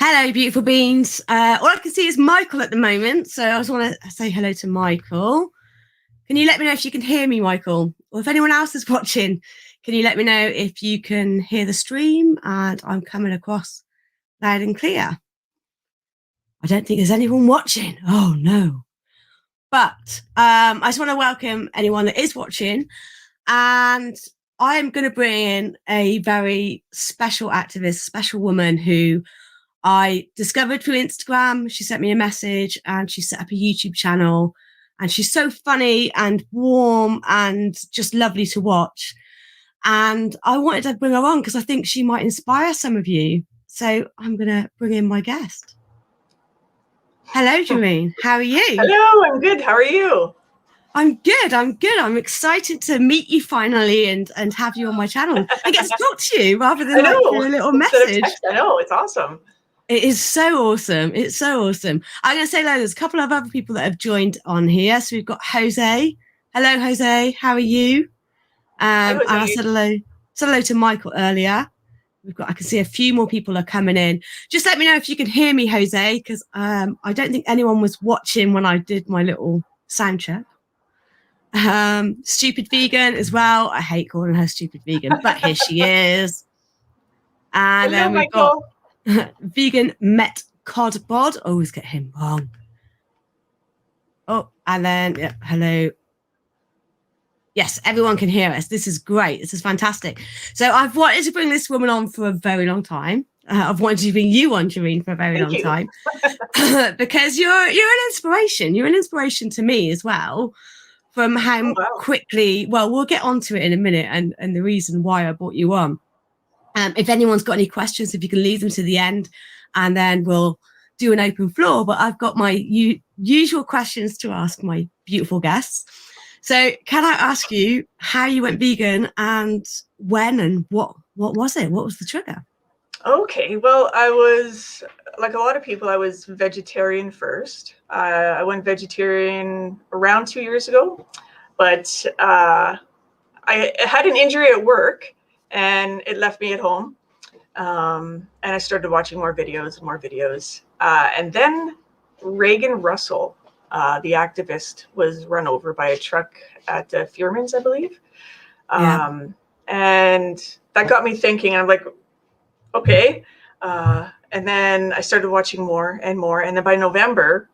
Hello, beautiful beings. All I can see is Michael at the moment, so I just want to say hello to Michael. Can you let me know if you can hear me, Michael? Or if anyone else is watching, can you let me know if you can hear the stream and I'm coming across loud and clear? I don't think there's anyone watching. Oh, no. But I just want to welcome anyone that is watching, and I'm going to bring in a very special activist, special woman who I discovered through Instagram. She sent me a message and she set up a YouTube channel, and she's so funny and warm and just lovely to watch. And I wanted to bring her on because I think she might inspire some of you. So I'm going to bring in my guest. Hello, Gereen. How are you? Hello, I'm good. How are you? I'm good. I'm excited to meet you finally and have you on my channel and get to talk to you rather than like through a little message. I know, it's awesome. It is so awesome. It's so awesome. I'm going to say hello. There's a couple of other people that have joined on here. So we've got Jose. Hello, Jose. How are you? Hi, Jose. And I said hello to Michael earlier. I can see a few more people are coming in. Just let me know if you can hear me, Jose, because I don't think anyone was watching when I did my little sound check. Stupid vegan as well. I hate calling her stupid vegan, but here she is. And then we've got vegan met cod bod. Always get him wrong. Oh, and then hello. Yes, everyone can hear us. This is great. This is fantastic. So I've wanted to bring this woman on for a very long time. I've wanted to bring you on, Gereen, for a very long time because you're an inspiration. You're an inspiration to me as well. From how quickly, well, we'll get onto it in a minute and the reason why I brought you on. If anyone's got any questions, if you can leave them to the end, and then we'll do an open floor. But I've got my usual questions to ask my beautiful guests. So can I ask you how you went vegan and when and what was it? What was the trigger? Okay, well, I was, like a lot of people, I was vegetarian first. I went vegetarian around 2 years ago, but I had an injury at work and it left me at home. And I started watching more videos and more videos. And then Reagan Russell, the activist, was run over by a truck at Furman's, I believe. And that got me thinking. I'm like, okay. And then I started watching more and more. And then by November,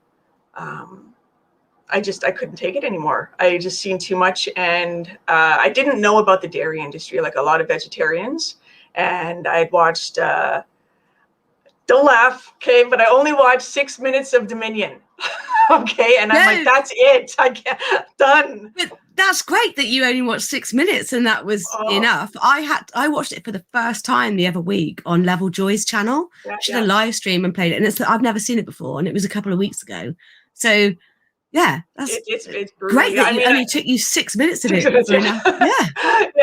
I couldn't take it anymore. I just seen too much. And I didn't know about the dairy industry like a lot of vegetarians. And I'd watched, don't laugh, okay, but I only watched 6 minutes of Dominion. Okay, and I'm like, that's it. I can't, done. But that's great that you only watched 6 minutes and that was enough. I watched it for the first time the other week on Level Joy's channel. She did a live stream and played it, and I've never seen it before, and it was a couple of weeks ago. So yeah, that's it's great that it only took you 6 minutes of it.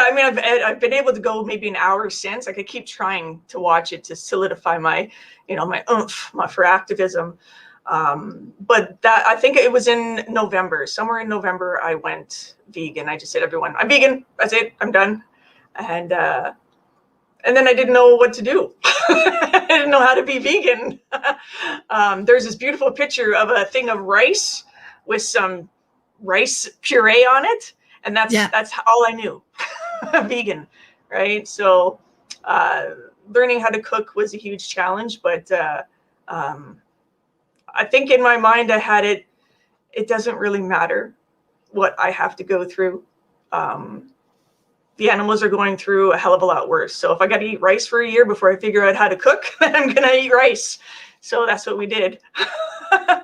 I mean, I've been able to go maybe an hour since. Like I keep trying to watch it to solidify my, my oomph, for activism. But that, I think it was in November, somewhere in November, I went vegan. I just said, everyone, I'm vegan. That's it. I'm done. And then I didn't know what to do. I didn't know how to be vegan. There's this beautiful picture of a thing of rice with some rice puree on it. And that's all I knew, vegan. Right. So, learning how to cook was a huge challenge, but, I think in my mind, I had it doesn't really matter what I have to go through. The animals are going through a hell of a lot worse. So if I got to eat rice for a year before I figure out how to cook, then I'm going to eat rice. So that's what we did. Well,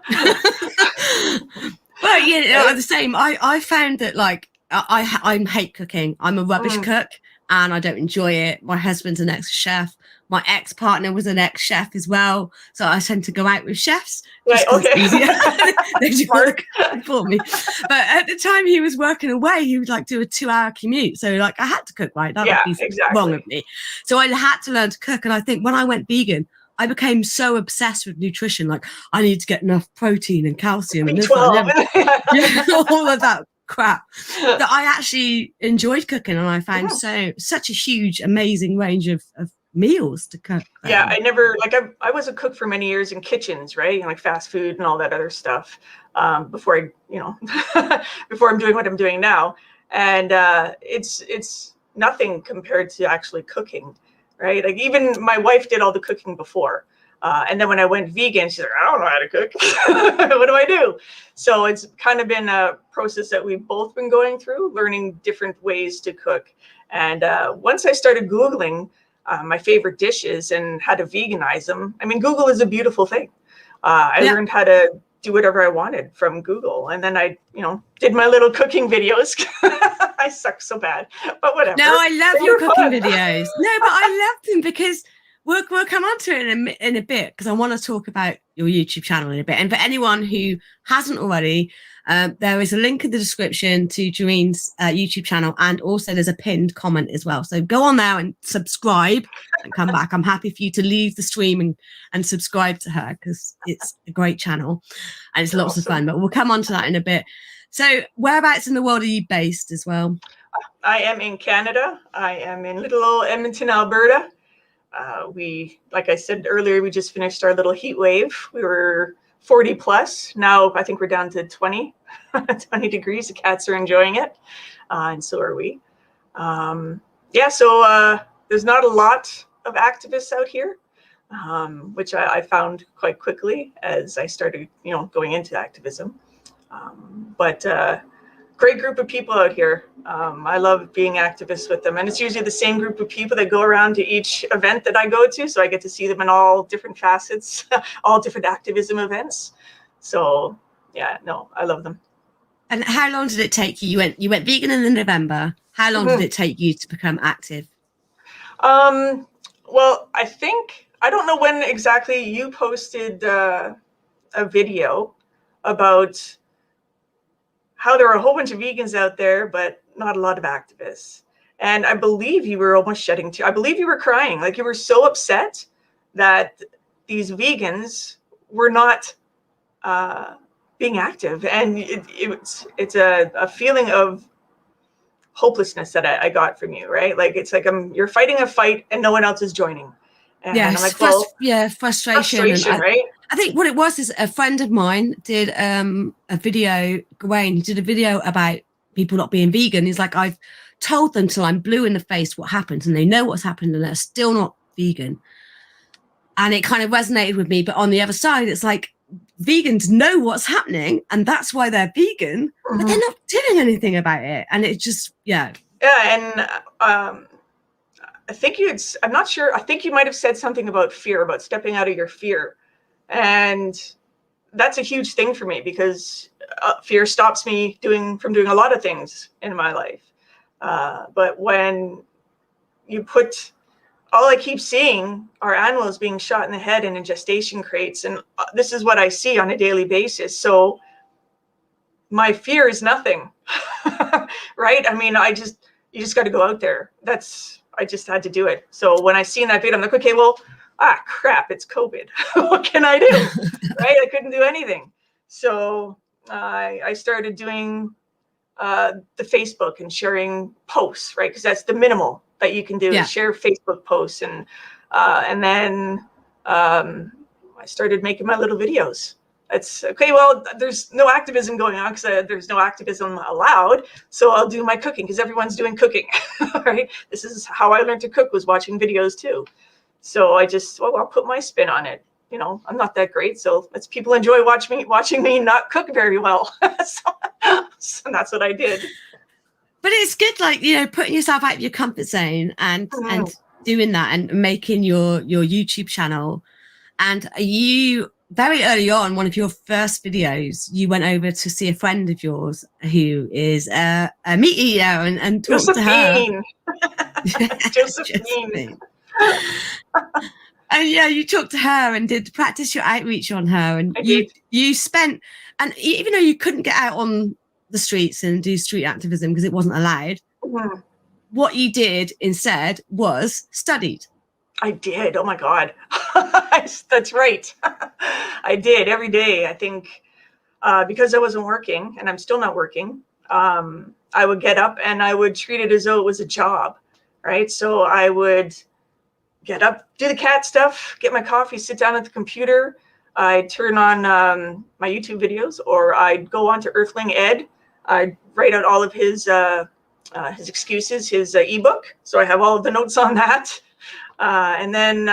the same. I found that like, I hate cooking. I'm a rubbish cook and I don't enjoy it. My husband's an ex-chef. My ex-partner was an ex-chef as well. So I tend to go out with chefs. Right, okay. It's easier. They just work for me. But at the time he was working away, he would like do a 2-hour commute. So like I had to cook, right? That would be wrong with me. So I had to learn to cook. And I think when I went vegan, I became so obsessed with nutrition. Like I need to get enough protein and calcium and this and all of that crap that I actually enjoyed cooking, and I found such a huge, amazing range of meals to cook. Yeah, I never, like, I was a cook for many years in kitchens, right? And like fast food and all that other stuff, before I, before I'm doing what I'm doing now. And it's nothing compared to actually cooking, right? Like, even my wife did all the cooking before. And then when I went vegan, she's like, I don't know how to cook. What do I do? So it's kind of been a process that we've both been going through, learning different ways to cook. And once I started Googling my favorite dishes and how to veganize them. I mean, Google is a beautiful thing. I learned how to do whatever I wanted from Google. And then I, did my little cooking videos. I suck so bad, but whatever. No, I love your cooking videos. No, but I love them because we'll come on to it in a bit, because I want to talk about your YouTube channel in a bit. And for anyone who hasn't already, there is a link in the description to Gereen's YouTube channel, and also there's a pinned comment as well. So go on there and subscribe and come back. I'm happy for you to leave the stream and subscribe to her, because it's a great channel and it's lots of fun. But we'll come on to that in a bit. So whereabouts in the world are you based as well? I am in Canada. I am in little old Edmonton, Alberta. Like I said earlier, we just finished our little heat wave. We were 40 plus. Now I think we're down to 20 degrees. The cats are enjoying it. And so are we. So there's not a lot of activists out here, which I found quite quickly as I started, going into activism. But great group of people out here. I love being activists with them. And it's usually the same group of people that go around to each event that I go to. So I get to see them in all different facets, all different activism events. So yeah, no, I love them. And how long did it take you? You went vegan in November. How long did it take you to become active? Well, I don't know when exactly you posted a video about how there are a whole bunch of vegans out there, but not a lot of activists. And I believe you were almost shedding tears. I believe you were crying. Like, you were so upset that these vegans were not being active. And it's a feeling of hopelessness that I got from you, right? Like, it's like you're fighting a fight and no one else is joining. And I'm like, frustration, right? I think what it was is a friend of mine did a video, Gereen, he did a video about people not being vegan. He's like, I've told them till I'm blue in the face what happens, and they know what's happened, and they're still not vegan. And it kind of resonated with me. But on the other side, it's like, vegans know what's happening, and that's why they're vegan, but they're not doing anything about it. And it just, Yeah, and I think I'm not sure, I think you might have said something about fear, about stepping out of your fear. And that's a huge thing for me, because fear stops me from doing a lot of things in my life. But when you all I keep seeing are animals being shot in the head and in gestation crates. And this is what I see on a daily basis. So my fear is nothing, right? I mean, you just got to go out there. I just had to do it. So when I seen that video, I'm like, okay, well, crap, it's COVID. What can I do? Right? I couldn't do anything. So I started doing the Facebook and sharing posts, right? Because that's the minimal that you can do, is share Facebook posts. And then I started making my little videos. It's okay. Well, there's no activism going on because there's no activism allowed. So I'll do my cooking because everyone's doing cooking, right? This is how I learned to cook, was watching videos too. So I'll put my spin on it. I'm not that great. So let's people enjoy watching me not cook very well. So that's what I did. But it's good, like, putting yourself out of your comfort zone and doing that and making your YouTube channel. And you, very early on, one of your first videos, you went over to see a friend of yours who is a meat eater and talked to her. Josephine. And you talked to her and did practice your outreach on her. And you spent, and even though you couldn't get out on the streets and do street activism because it wasn't allowed, what you did instead was studied. I did. Oh my God. That's right. I did every day. I think because I wasn't working, and I'm still not working, I would get up and I would treat it as though it was a job, right? So I would get up, do the cat stuff, get my coffee, sit down at the computer. I turn on my YouTube videos, or I go on to Earthling Ed. I write out all of his excuses, his ebook. So I have all of the notes on that. And then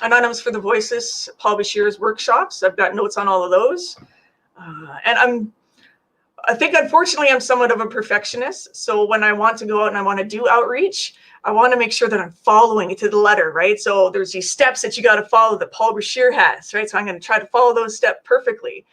Anonymous for the Voiceless, Paul Bashir's workshops. I've got notes on all of those. And I think, unfortunately, I'm somewhat of a perfectionist. So when I want to go out and I want to do outreach, I want to make sure that I'm following it to the letter, right? So there's these steps that you got to follow that Paul Bashir has, right? So I'm going to try to follow those steps perfectly.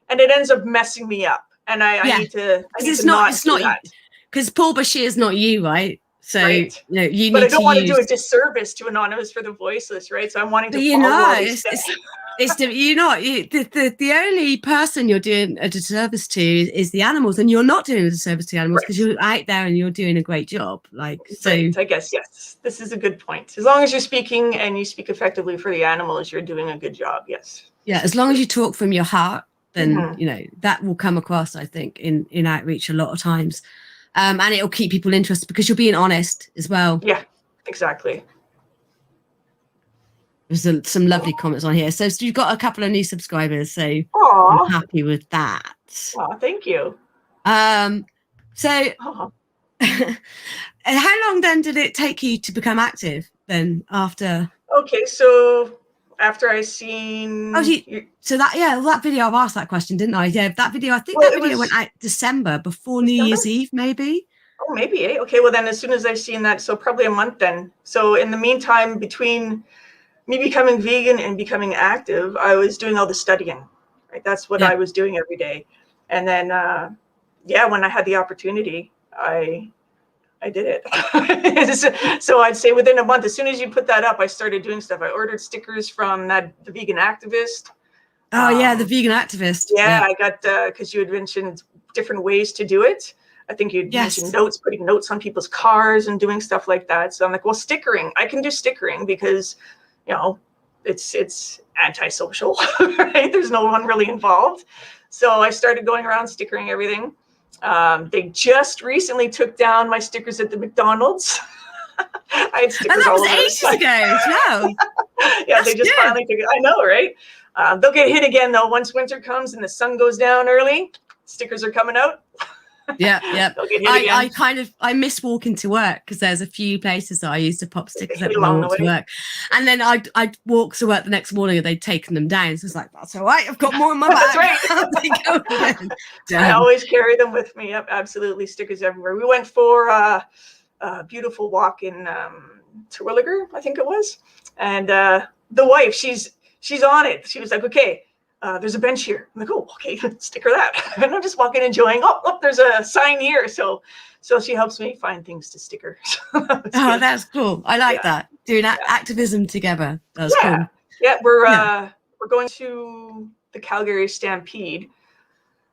And it ends up messing me up. And I need to not do that. Because Paul Bashir is not you, right? So right. You need but I don't to want to do a disservice to Anonymous for the Voiceless, right? So I'm wanting to follow all these steps. The only person you're doing a disservice to is the animals, and you're not doing a disservice to the animals because you're out there and you're doing a great job. Right, I guess, yes, this is a good point. As long as you're speaking and you speak effectively for the animals, you're doing a good job. Yes. Yeah, as long as you talk from your heart, then that will come across, I think, in outreach a lot of times, and it'll keep people interested because you're being honest as well. Yeah, exactly. There's some lovely comments on here. So you've got a couple of new subscribers, so I'm happy with that. Oh, thank you. So how long then did it take you to become active then after? Okay, so after I seen... that video, I've asked that question, didn't I? Yeah, that video, I think that video went out December, before New Year's Eve, maybe? Oh, maybe, eh? Okay, well then as soon as I seen that, so probably a month then. So in the meantime, between me becoming vegan and becoming active, I was doing all the studying, right? That's what I was doing every day. And then, when I had the opportunity, I did it. So I'd say within a month, as soon as you put that up, I started doing stuff. I ordered stickers from the Vegan Activist. Oh, yeah, the Vegan Activist. Yeah, I got, because you had mentioned different ways to do it. I think you'd mentioned notes, putting notes on people's cars and doing stuff like that. So I'm like, well, stickering, I can do stickering because, it's antisocial, right? There's no one really involved. So I started going around stickering everything. They just recently took down my stickers at the McDonald's. I had stickers all over. That was ages ago. Wow. Yeah, they just finally took it. I know, right? They'll get hit again though. Once winter comes and the sun goes down early, stickers are coming out. Yeah. They'll get hit again. I miss walking to work because there's a few places that I used to pop stickers at when I walked to work, and then I'd walk to work the next morning and they'd taken them down. So it's like, that's all right, I've got more in my bag. That's right. I always carry them with me. Yep, absolutely, stickers everywhere. We went for a beautiful walk in Terwilliger, I think it was, and the wife, she's on it. She was like, okay, there's a bench here. I'm like, oh, okay, sticker that. And I'm just walking, enjoying. Oh, there's a sign here. So she helps me find things to sticker. That's cool. I like that. Doing activism together. That's cool. Yeah, we're going to the Calgary Stampede.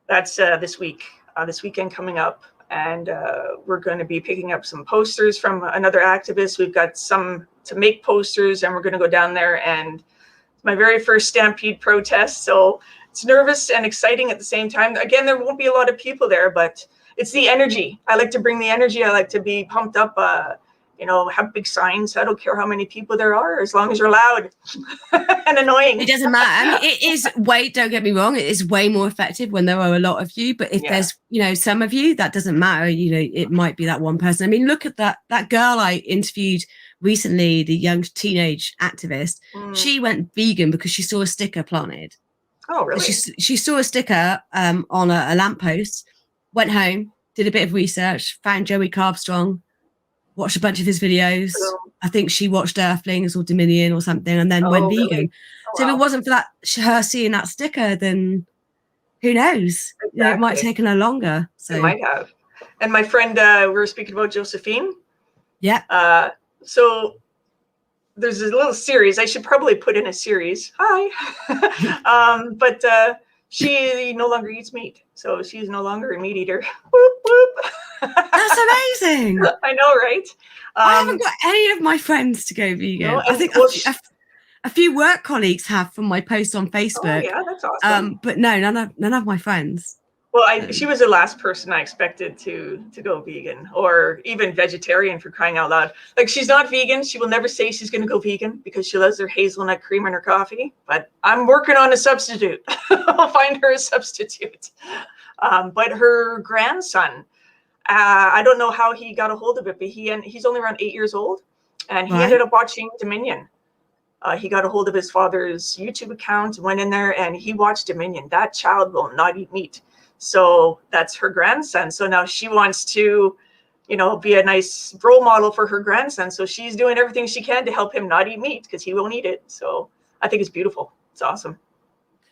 That's this weekend coming up. And we're going to be picking up some posters from another activist. We've got some to make posters, and we're going to go down there, and my very first Stampede protest. So it's nervous and exciting at the same time. Again, there won't be a lot of people there, but it's the energy. I like to bring the energy. I like to be pumped up, have big signs. I don't care how many people there are, as long as you're loud and annoying. It doesn't matter. I mean, don't get me wrong, it is way more effective when there are a lot of you. But if there's, some of you, that doesn't matter. It might be that one person. I mean, look at that girl I interviewed recently, the young teenage activist. She went vegan because she saw a sticker planted. Oh, really? She saw a sticker on a lamppost, went home, did a bit of research, found Joey Carbstrong, watched a bunch of his videos. I think she watched Earthlings or Dominion or something, and then went vegan. Really? So if it wasn't for her seeing that sticker, then who knows? Exactly. It might have taken her longer. So it might have. And my friend, we were speaking about Josephine. Yeah. So there's a little series. I should probably put in a series. Hi. But she no longer eats meat. So she's no longer a meat eater. Whoop, whoop. That's amazing. I know, right? I haven't got any of my friends to go vegan. No, I think a few work colleagues have from my post on Facebook. Oh, yeah, that's awesome. But no, none of my friends. Well, she was the last person I expected to go vegan or even vegetarian, for crying out loud. Like, she's not vegan. She will never say she's going to go vegan because she loves her hazelnut cream in her coffee. But I'm working on a substitute. I'll find her a substitute. But her grandson, I don't know how he got a hold of it, but he's only around 8 years old, and he ended up watching Dominion. He got a hold of his father's YouTube account, went in there, and he watched Dominion. That child will not eat meat. So that's her grandson. So now she wants to, be a nice role model for her grandson. So she's doing everything she can to help him not eat meat because he won't eat it. So I think it's beautiful. It's awesome.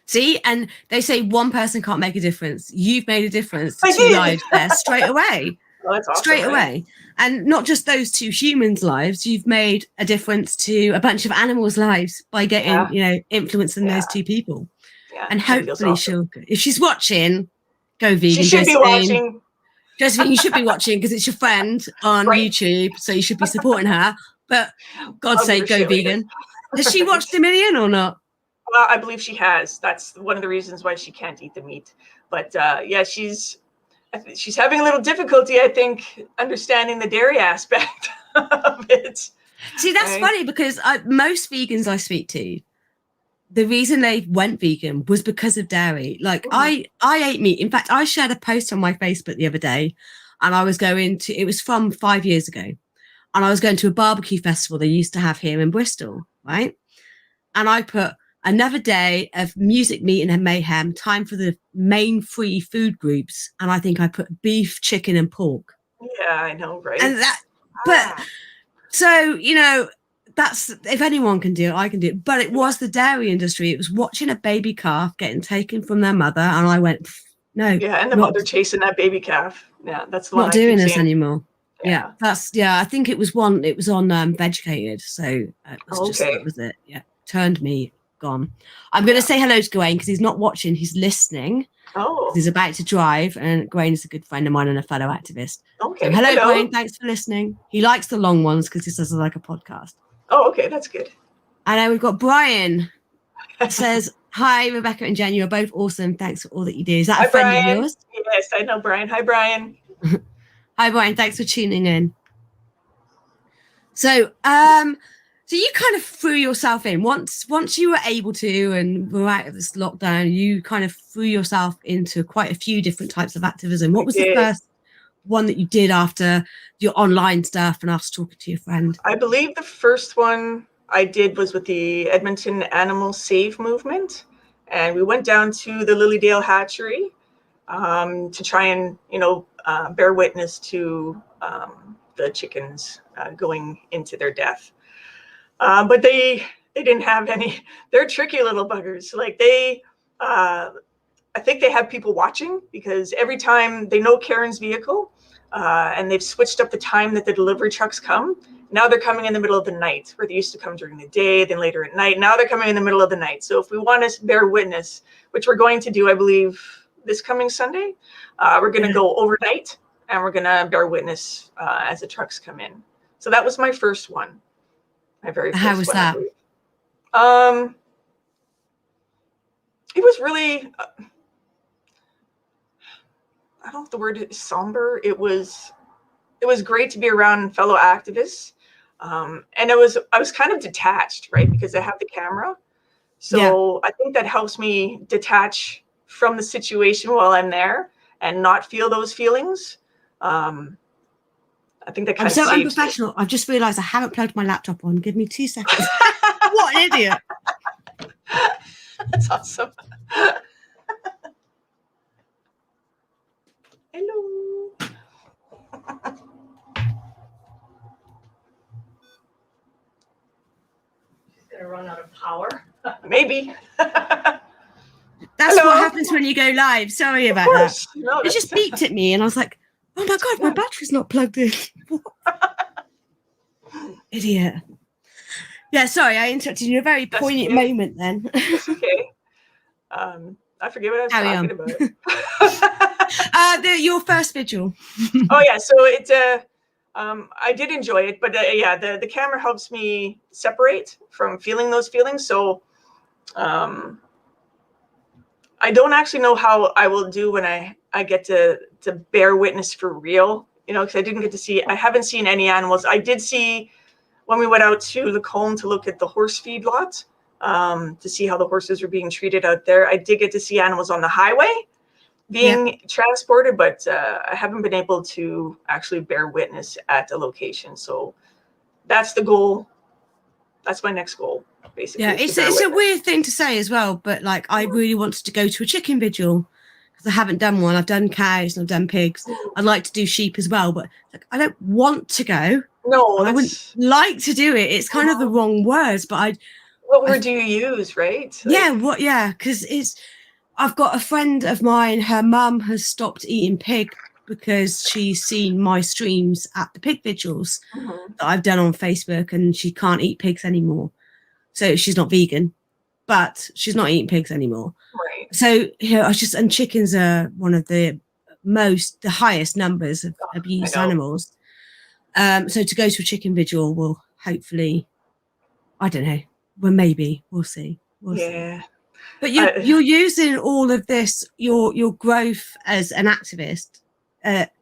See, and they say one person can't make a difference. You've made a difference to 2 lives there straight away. Well, that's awesome, straight right? away. And not just those 2 humans' lives, you've made a difference to a bunch of animals' lives by getting, influencing those 2 people. Yeah, and hopefully awesome. If she's watching, go vegan. She should be watching. Josephine, you should be watching because it's your friend on YouTube, so you should be supporting her. But God's sake, go vegan. Has she watched Dominion or not? Well, I believe she has. That's one of the reasons why she can't eat the meat. But she's having a little difficulty, I think, understanding the dairy aspect of it. See, that's funny because most vegans I speak to, the reason they went vegan was because of dairy. Like, I ate meat. In fact, I shared a post on my Facebook the other day, and I was it was from 5 years ago, and I was going to a barbecue festival they used to have here in Bristol, right? And I put another day of music, meat, and mayhem, time for the main 3 food groups, and I think I put beef, chicken, and pork. Yeah, I know, right? And but so, that's, if anyone can do it, I can do it. But it was the dairy industry. It was watching a baby calf getting taken from their mother, and I went, no. Yeah, and the mother chasing that baby calf. Yeah, that's the one. Not doing this anymore. Yeah, I think it was on Vegucated, so it was just, that was it. Yeah, turned me, gone. I'm going to say hello to Gereen because he's not watching, he's listening. Oh. He's about to drive, and Gereen is a good friend of mine and a fellow activist. Okay. So hello, Gereen. Thanks for listening. He likes the long ones because he says I like a podcast. Oh, okay, that's good. And then we've got Brian. Says, hi, Rebecca and Jen. You're both awesome. Thanks for all that you do. Is that a friend of yours? Yes, I know Brian. Hi, Brian. Hi, Brian. Thanks for tuning in. So, so you kind of threw yourself in once you were able to, and were out of this lockdown. You kind of threw yourself into quite a few different types of activism. What was the first one that you did after your online stuff and after talking to your friend? I believe the first one I did was with the Edmonton Animal Save movement, and we went down to the Lilydale hatchery to try and bear witness to the chickens going into their death. But they didn't have any. They're tricky little buggers. Like I think they have people watching because every time they know Karen's vehicle, and they've switched up the time that the delivery trucks come. Now they're coming in the middle of the night, where they used to come during the day, then later at night. Now they're coming in the middle of the night. So if we want to bear witness, which we're going to do, I believe, this coming Sunday, we're going to go overnight, and we're going to bear witness as the trucks come in. So that was my first one. My very first one. How was that? It was really, I don't know if the word is somber. It was great to be around fellow activists. And I was kind of detached, right? Because I have the camera. So I think that helps me detach from the situation while I'm there and not feel those feelings. I think that kind I'm of so unprofessional. I've just realized I haven't plugged my laptop on. Give me 2 seconds. What an idiot. That's awesome. Hello. She's gonna run out of power. Maybe. That's what happens when you go live. Sorry about that. No, it just beeped at me, and I was like, oh my God, my battery's not plugged in. Idiot. Yeah, sorry, I interrupted you in a very poignant moment then. It's okay. I forget what I was talking about. Your first vigil. Oh yeah, so I did enjoy it, but the camera helps me separate from feeling those feelings. So I don't actually know how I will do when I I get to bear witness for real, you know, because I didn't get to see, I haven't seen any animals. I did see when we went out to Lacombe to look at the horse feed lot, to see how the horses were being treated out there. I did get to see animals on the highway being transported, but I haven't been able to actually bear witness at a location. So that's the goal. That's my next goal, basically. Yeah, it's a weird thing to say as well, but like I really wanted to go to a chicken vigil because I haven't done one. I've done cows and I've done pigs. I'd like to do sheep as well, but like, I don't want to go. No, I wouldn't like to do it. It's kind of the wrong words, but what word do you use, right? Like, because I've got a friend of mine, her mum has stopped eating pig because she's seen my streams at the pig vigils that I've done on Facebook, and she can't eat pigs anymore. So she's not vegan, but she's not eating pigs anymore. Right. So, you know, and chickens are one of the highest numbers of abused animals. So to go to a chicken vigil will hopefully, I don't know, well, maybe we'll see. We'll see. But you're using all of this, your growth as an activist,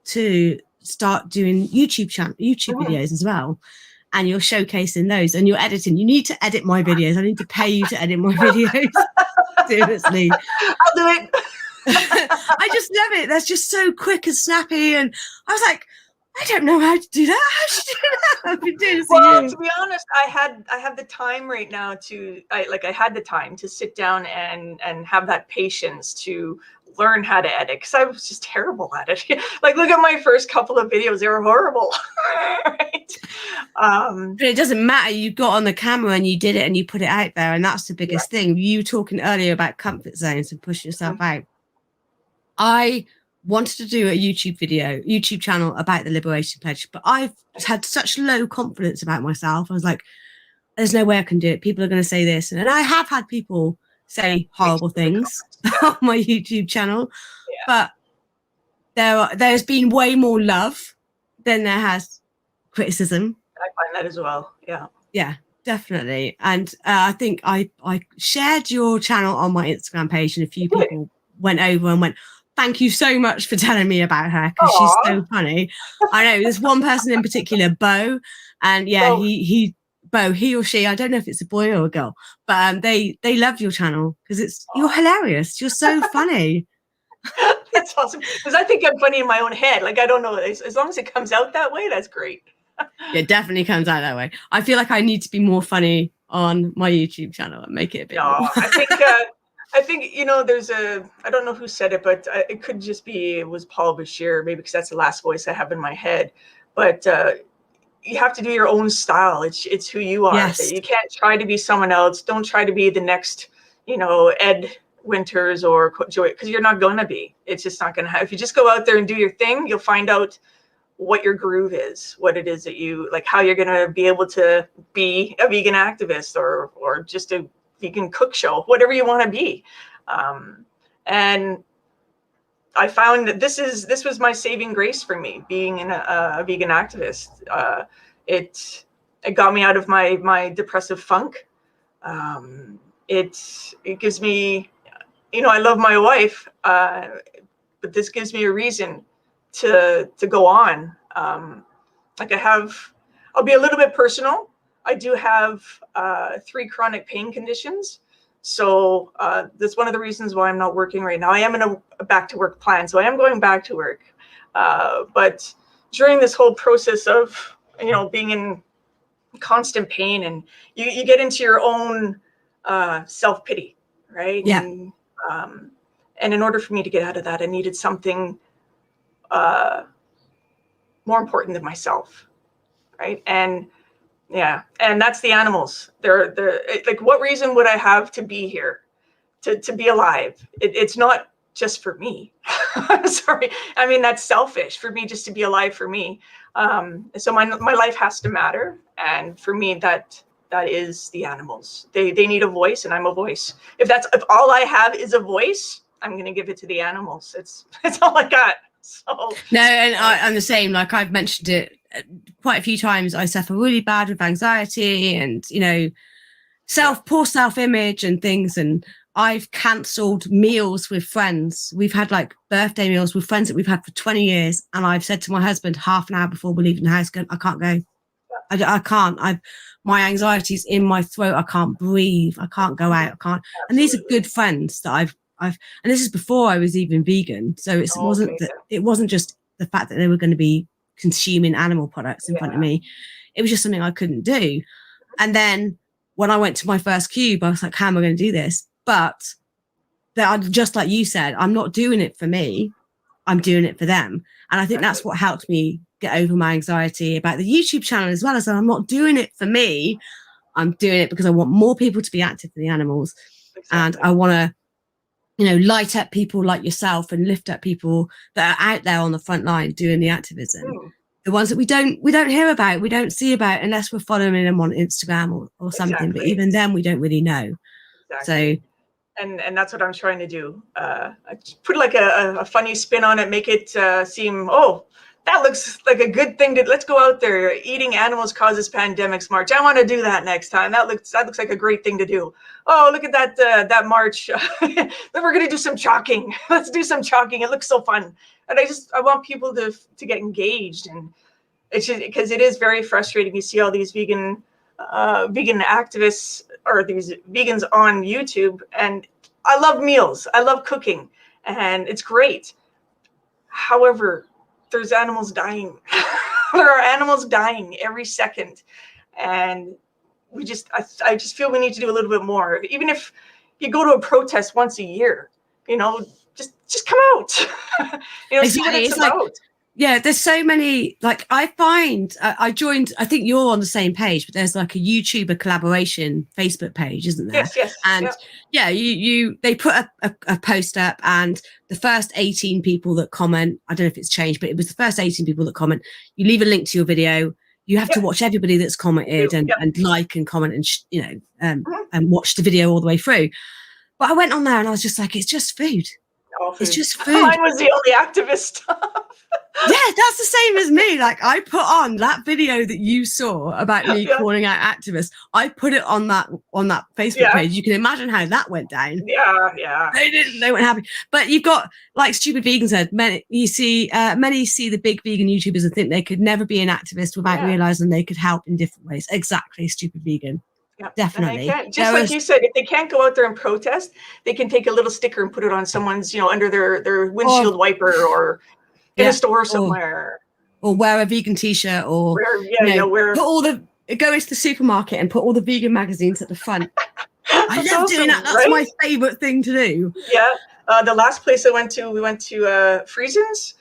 to start doing YouTube videos as well, and you're showcasing those, and you're editing. You need to edit my videos. I need to pay you to edit my videos. Seriously, I'll do it. I just love it. That's just so quick and snappy, and I was like, I don't know how to do that. How should you do that? I've been doing this to be honest, I have the time right now I had the time to sit down and have that patience to learn how to edit, because I was just terrible at it. Like, look at my first couple of videos; they were horrible. Right? But it doesn't matter. You got on the camera and you did it and you put it out there, and that's the biggest thing. You were talking earlier about comfort zones and push yourself out. I wanted to do a YouTube channel about the Liberation Pledge, but I've had such low confidence about myself. I was like, there's no way I can do it. People are going to say this. And I have had people say horrible things on my YouTube channel, but there's been way more love than there has criticism. I find that as well. Yeah, definitely. And I think I shared your channel on my Instagram page, and a few people went over and went, thank you so much for telling me about her, because she's so funny. I know there's one person in particular, Bo, and he or she, I don't know if it's a boy or a girl, but they love your channel because you're hilarious. You're so funny. That's awesome, because I think I'm funny in my own head. Like, I don't know, as long as it comes out that way, that's great. It definitely comes out that way. I feel like I need to be more funny on my YouTube channel and make it a bit more. I think, you know, I don't know who said it, but it could just be, it was Paul Bashir, maybe, because that's the last voice I have in my head. But you have to do your own style. It's who you are. Yes. You can't try to be someone else. Don't try to be the next, you know, Ed Winters or Joy, because you're not going to be. It's just not going to happen. If you just go out there and do your thing, you'll find out what your groove is, what it is that you like, how you're going to be able to be a vegan activist or just a vegan cook show, whatever you want to be. And I found that this was my saving grace for me, being a vegan activist. It got me out of my depressive funk. It gives me, you know, I love my wife, but this gives me a reason to go on. Like, I'll be a little bit personal. I do have 3 chronic pain conditions. So that's one of the reasons why I'm not working right now. I am in a back to work plan, so I am going back to work. But during this whole process of, you know, being in constant pain, and you get into your own self-pity, right? Yeah. And in order for me to get out of that, I needed something more important than myself, right? And that's the animals. They're like, what reason would I have to be here, to be alive? It's not just for me. Sorry, I mean, that's selfish for me, just to be alive for me. So my life has to matter, and for me, that is the animals. They need a voice, and I'm a voice. If all I have is a voice, I'm going to give it to the animals. It's all I got. So no, and I'm the same. Like, I've mentioned it quite a few times. I suffer really bad with anxiety and, you know, poor self-image and things. And I've cancelled meals with friends. We've had like birthday meals with friends that we've had for 20 years. And I've said to my husband half an hour before we're leaving the house, I can't go. I can't. My anxiety's in my throat. I can't breathe. I can't go out. I can't. Absolutely. And these are good friends that I've, and this is before I was even vegan. So it wasn't just the fact that they were going to be consuming animal products in front of me. It was just something I couldn't do. And then when I went to my first cube, I was like, how am I going to do this? But just like you said, I'm not doing it for me. I'm doing it for them. And I think that's what helped me get over my anxiety about the YouTube channel as well. As I'm not doing it for me. I'm doing it because I want more people to be active for the animals. Exactly. And I want to, light up people like yourself and lift up people that are out there on the front line doing the activism. The ones that we don't hear about, we don't see about unless we're following them on Instagram or something. Exactly. But even then, we don't really know. Exactly. So. And that's what I'm trying to do. I put like a funny spin on it, make it seem, that looks like a good thing let's go out there. Eating animals causes pandemics march. I want to do that next time. That looks like a great thing to do. Oh, look at that march. Then we're gonna do some chalking. Let's do some chalking. It looks so fun. And I want people to get engaged, and it's just because it is very frustrating. You see all these vegan activists or these vegans on YouTube, and I love meals. I love cooking, and it's great. However, there's animals dying. There are animals dying every second, and I just feel we need to do a little bit more. Even if you go to a protest once a year, just come out. Exactly. See what it's about. Yeah, there's so many, like I find, I joined, I think you're on the same page, but there's like a YouTuber collaboration Facebook page, isn't there? Yes. And they put a post up, and the first 18 people that comment, I don't know if it's changed, but it was the first 18 people that comment, you leave a link to your video, you have to watch everybody that's commented and like and comment and, and watch the video all the way through. But I went on there and I was just like, it's just food. It's just food. Mine was the only activist stuff. Yeah, that's the same as me. Like I put on that video that you saw about me calling out activists. I put it on that Facebook page. You can imagine how that went down. Yeah. They weren't happy. But you've got, like Stupid Vegan said, many see the big vegan YouTubers and think they could never be an activist without realizing they could help in different ways. Exactly, Stupid Vegan. Yeah, definitely. Just like you said, if they can't go out there and protest, they can take a little sticker and put it on someone's, under their windshield wiper or in a store somewhere. Or wear a vegan t-shirt or go into the supermarket and put all the vegan magazines at the front. I love doing that. That's my favorite thing to do. Yeah. The last place we went to Friesens,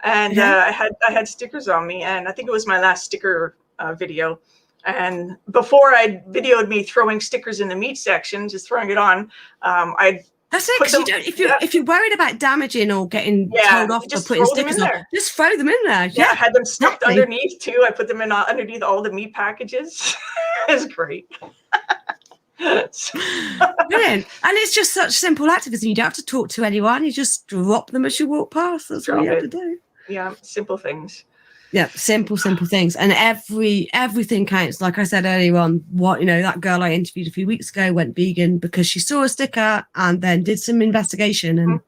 and I had stickers on me, and I think it was my last sticker video. And before I videoed me throwing stickers in the meat section, just throwing it on, that's it. If you're worried about damaging or getting told off for putting stickers on, just throw them in there. Yeah, I had them stuffed underneath too. I put them in underneath all the meat packages. It's great. Brilliant. And it's just such simple activism. You don't have to talk to anyone. You just drop them as you walk past. That's what you have to do. Yeah, simple things. Yeah, simple things, and everything counts. Like I said earlier on, that girl I interviewed a few weeks ago went vegan because she saw a sticker and then did some investigation and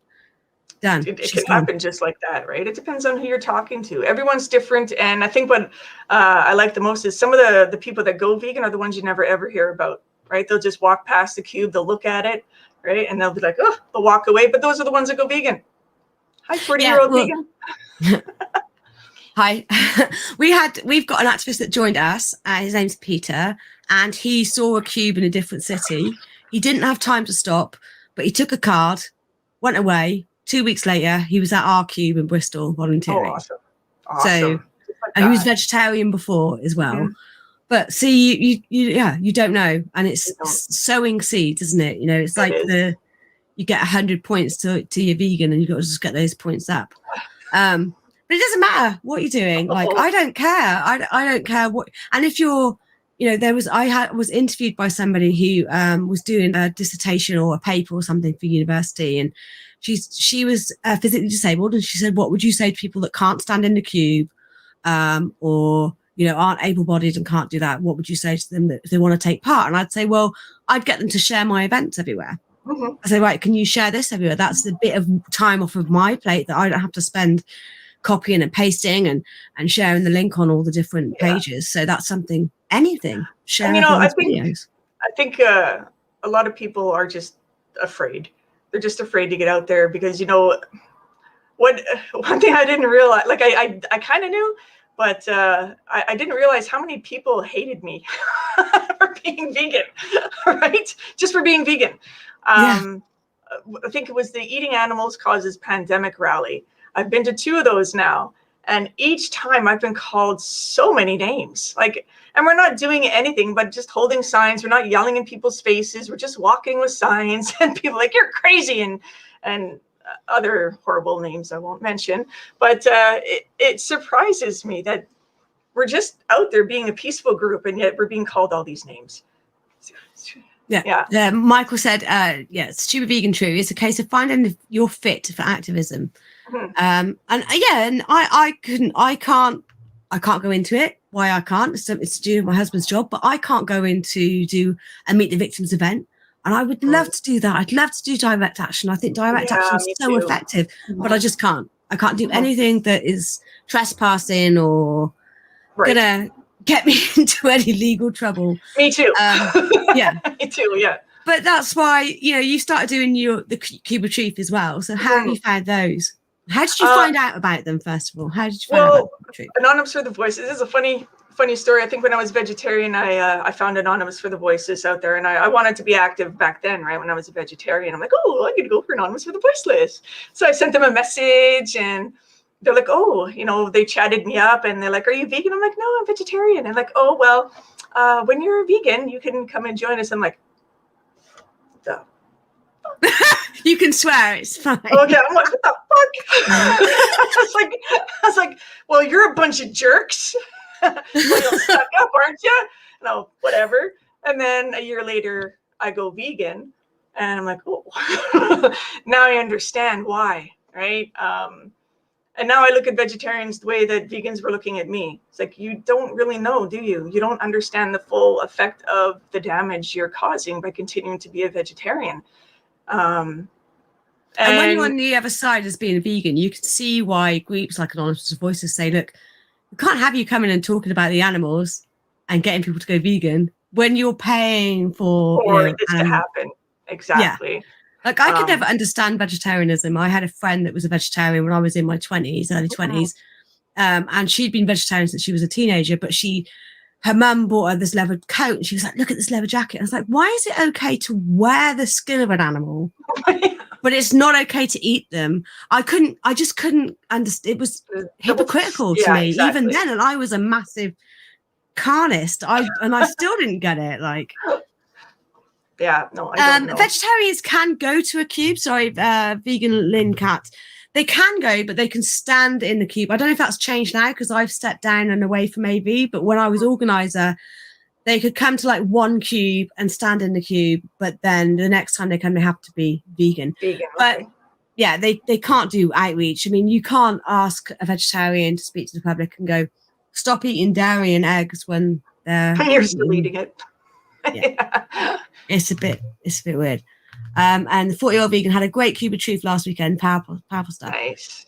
done. It can happen just like that, right? It depends on who you're talking to. Everyone's different, and I think what I like the most is some of the people that go vegan are the ones you never ever hear about, right? They'll just walk past the cube, they'll look at it, right, and they'll be like, oh, they'll walk away. But those are the ones that go vegan. Hi, 40-year-old vegan. Hi, we've got an activist that joined us. His name's Peter, and he saw a cube in a different city. He didn't have time to stop, but he took a card, went away. 2 weeks later, he was at our cube in Bristol volunteering. Oh, awesome. So, and he was vegetarian before as well. Mm-hmm. But see, you don't know, and it's sowing seeds, isn't it? It's like you get 100 points to your vegan, and you've got to just get those points up. But it doesn't matter what you're doing. Like, I don't care. I don't care what. And if you're, I was interviewed by somebody who was doing a dissertation or a paper or something for university, and she was physically disabled, and she said, "What would you say to people that can't stand in the cube, or aren't able-bodied and can't do that? What would you say to them that if they want to take part?" And I'd say, well, I'd get them to share my events everywhere. I say, right, can you share this everywhere? That's a bit of time off of my plate that I don't have to spend copying and pasting and sharing the link on all the different pages. So that's something, anything, share and, everyone's videos. I think a lot of people are just afraid. They're just afraid to get out there because, one thing I didn't realize, like I kind of knew, but I didn't realize how many people hated me for being vegan, right? Just for being vegan. I think it was the Eating Animals Causes Pandemic rally. I've been to 2 of those now. And each time I've been called so many names, and we're not doing anything but just holding signs. We're not yelling in people's faces. We're just walking with signs, and people like, you're crazy, and other horrible names I won't mention. But it surprises me that we're just out there being a peaceful group, and yet we're being called all these names. Yeah. Michael said, stupid vegan true. It's a case of finding if you're fit for activism. And I can't go into it. Why I can't? It's to do with my husband's job, but I can't go in to do a Meet the Victims event. And I would love to do that. I'd love to do direct action. I think direct action is so effective, but I just can't. I can't do anything that is trespassing or gonna get me into any legal trouble. Me too. Me too. Yeah. But that's why you started doing the Cube of Truth as well. So how have you found those? How did you find out about them, first of all? How did you find out about Truth? Anonymous for the Voices. This is a funny story. I think when I was vegetarian, I found Anonymous for the Voices out there, and I wanted to be active back then, right? When I was a vegetarian, I'm like, oh, I could go for Anonymous for the Voiceless. So I sent them a message, and they're like, oh, they chatted me up, and they're like, are you vegan? I'm like, no, I'm vegetarian. And like, oh, well, when you're a vegan, you can come and join us. I'm like, the you can swear, it's fine. Okay, I'm like, what the fuck? I was like, well, you're a bunch of jerks. You're stuck up, aren't you? No, whatever. And then a year later, I go vegan, and I'm like, oh, now I understand why, right? And now I look at vegetarians the way that vegans were looking at me. It's like, you don't really know, do you? You don't understand the full effect of the damage you're causing by continuing to be a vegetarian. And when you're on the other side as being a vegan, you can see why groups like Anonymous Voices say, look, we can't have you coming and talking about the animals and getting people to go vegan when you're paying for this to happen. Exactly. Yeah. Like, I could never understand vegetarianism. I had a friend that was a vegetarian when I was in my 20s, early 20s. And she'd been vegetarian since she was a teenager, but her mum bought her this leather coat, and she was like, look at this leather jacket. I was like, why is it okay to wear the skin of an animal, but it's not okay to eat them? I just couldn't understand. It was hypocritical to me, even then. And I was a massive carnist. I still didn't get it. Like, yeah, no, I don't know. Vegetarians can go to a cube. Sorry, vegan Lynn Cat. They can go, but they can stand in the cube. I don't know if that's changed now because I've stepped down and away from AV. But when I was organizer, they could come to like one cube and stand in the cube. But then the next time they come, they have to be vegan. But yeah, they can't do outreach. I mean, you can't ask a vegetarian to speak to the public and go, stop eating dairy and eggs when you're still eating it. Yeah. It's a bit weird. And the 40-year-old vegan had a great Cube of Truth last weekend. Powerful stuff. Nice.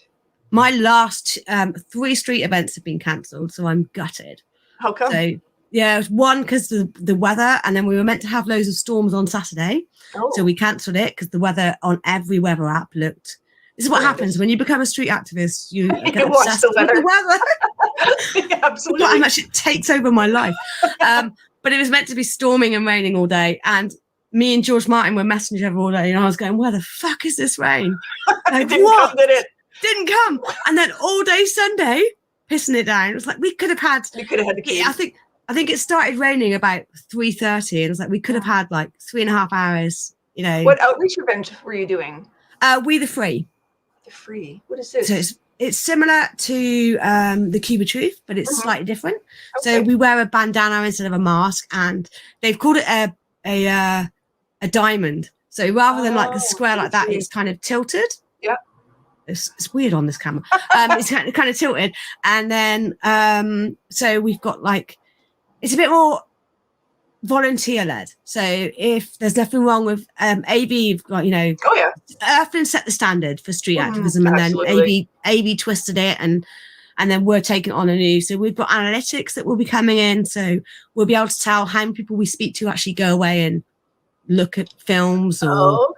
My last 3 street events have been cancelled, so I'm gutted. How come? So yeah, one because the weather, and then we were meant to have loads of storms on Saturday, so we cancelled it because the weather on every weather app looked. This is what happens when you become a street activist. You get obsessed with the weather. Yeah, absolutely. How much it takes over my life. But it was meant to be storming and raining all day, and me and George Martin were messaging each other all day, and I was going, where the fuck is this rain? Like, what? Didn't come. And then all day Sunday, pissing it down. It was like, we could have had the key. I think it started raining about 3:30, and it was like, we could have had like 3.5 hours, What outreach event were you doing? We the Free. The Free. What is this? So it's similar to the Cube of Truth, but it's slightly different. Okay. So we wear a bandana instead of a mask, and they've called it a diamond. So rather than like a square like that, it's kind of tilted. Yeah. It's weird on this camera. It's kind of tilted. And then so we've got like, it's a bit more volunteer led. So if there's nothing wrong with AB, you've got, you know, oh yeah, Earthlyn set the standard for street activism, and then AB twisted it, and then we're taking it on anew. So we've got analytics that will be coming in, so we'll be able to tell how many people we speak to actually go away and look at films or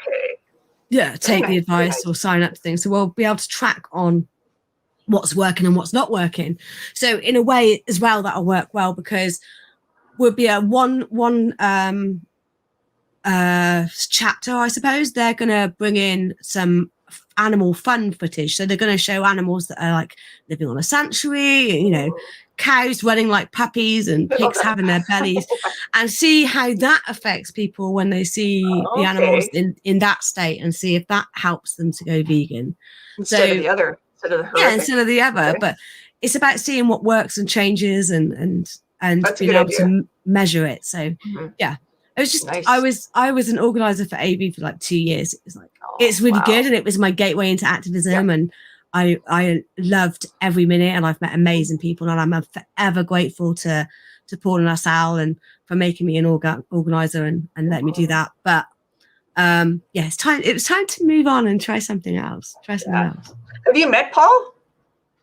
take the advice or sign up to things. So we'll be able to track on what's working and what's not working. So in a way as well, that'll work well, because we'll be a one chapter, I suppose. They're going to bring in some animal fun footage. So they're going to show animals that are like living on a sanctuary, you know, cows running like puppies and pigs having their bellies, and see how that affects people when they see the animals in that state, and see if that helps them to go vegan. Instead of the other. Instead of the other. But it's about seeing what works and changes and being able to measure it. So yeah. It was just nice. I was an organizer for AB for like 2 years. It was like it's really good, and it was my gateway into activism, and I loved every minute, and I've met amazing people, and I'm forever grateful to Paul and LaSalle and for making me an organizer and letting me do that. But it's time. It was time to move on and try something else. Have you met Paul?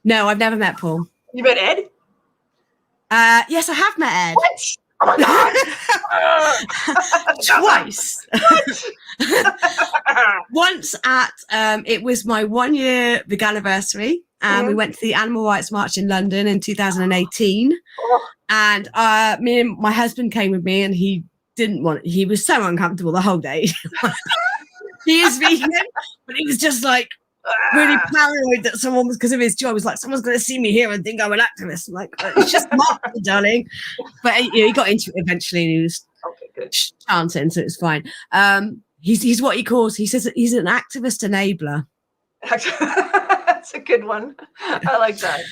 No, I've never met Paul. You met Ed? Yes, I have met Ed. What? Oh my God. Twice. Once at it was my 1 year veganiversary, and we went to the Animal Rights March in London in 2018. And me and my husband came with me, and he was so uncomfortable the whole day. He is vegan, but he was just like really paranoid that someone was, because of his job, was like, someone's going to see me here and think I'm an activist. I'm like, it's just not, darling. But he got into it eventually, and he was chanting, so it was fine. He's what he says that he's an activist enabler. That's a good one. I like that.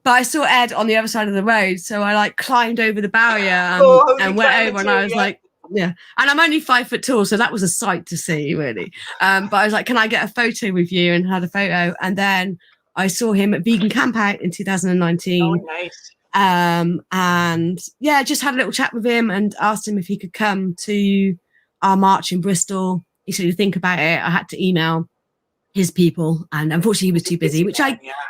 But I saw Ed on the other side of the road, so I like climbed over the barrier and went over, and I was like, yeah. And I'm only 5 foot tall, so that was a sight to see, really. But I was like, can I get a photo with you? And had a photo. And then I saw him at Vegan Camp Out in 2019. Oh, nice. And yeah, just had a little chat with him and asked him if he could come to our march in Bristol. He said he'd think about it. I had to email his people, and unfortunately he was too busy,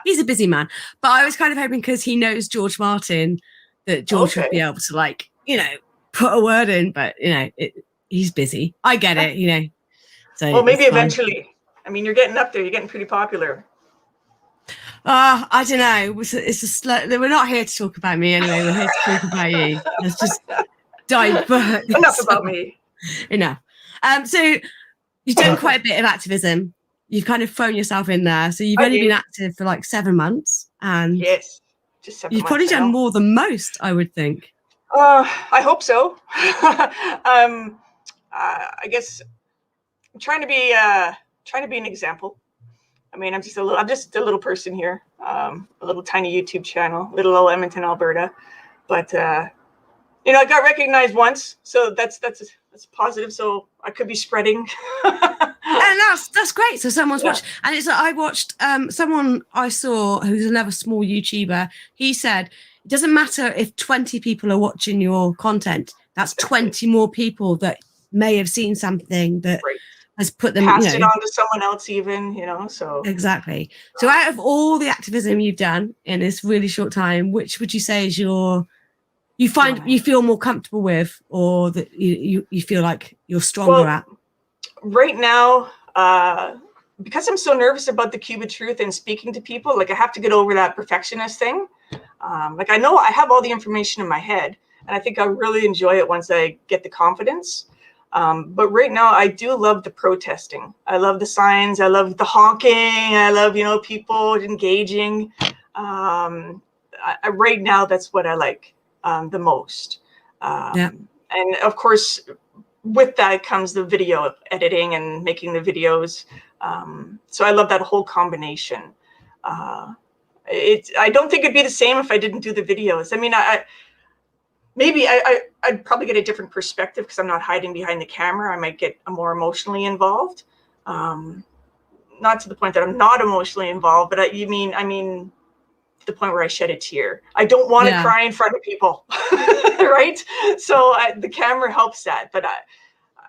he's a busy man. But I was kind of hoping, because he knows George Martin, that George would be able to, like, you know, put a word in, but you know, he's busy. I get it, you know. So well, maybe eventually. I mean, you're getting up there. You're getting pretty popular. I don't know. We're not here to talk about me anyway. We're here to talk about you. Let's just divert. Enough about me. Enough. So you've done quite a bit of activism. You've kind of thrown yourself in there. So you've only been active for like 7 months, and yes, just 7 months. You've probably done more than most, I would think. I hope so. I guess I'm trying to be an example. I mean, I'm just a little person here, a little tiny YouTube channel, little old Edmonton, Alberta. But you know, I got recognized once, so that's positive. So I could be spreading. And that's great. So someone's watched, and it's like I watched someone I saw who's another small YouTuber. He said it doesn't matter if 20 people are watching your content. That's 20 more people that may have seen something that has put them, passed it on to someone else, even, you know. So exactly. So out of all the activism you've done in this really short time, which would you say is you feel more comfortable with, or that you feel like you're stronger at? Right now, because I'm so nervous about the cube of truth and speaking to people, like I have to get over that perfectionist thing. Like I know I have all the information in my head, and I think I really enjoy it once I get the confidence. But right now, I do love the protesting. I love the signs. I love the honking. I love, you know, people engaging. Right now, that's what I like the most. And of course, with that comes the video editing and making the videos. So I love that whole combination. I don't think it'd be the same if I didn't do the videos. I mean, I'd probably get a different perspective because I'm not hiding behind the camera. I might get more emotionally involved. Not to the point that I'm not emotionally involved, but I mean, to the point where I shed a tear. I don't want to cry in front of people, right? So the camera helps that, but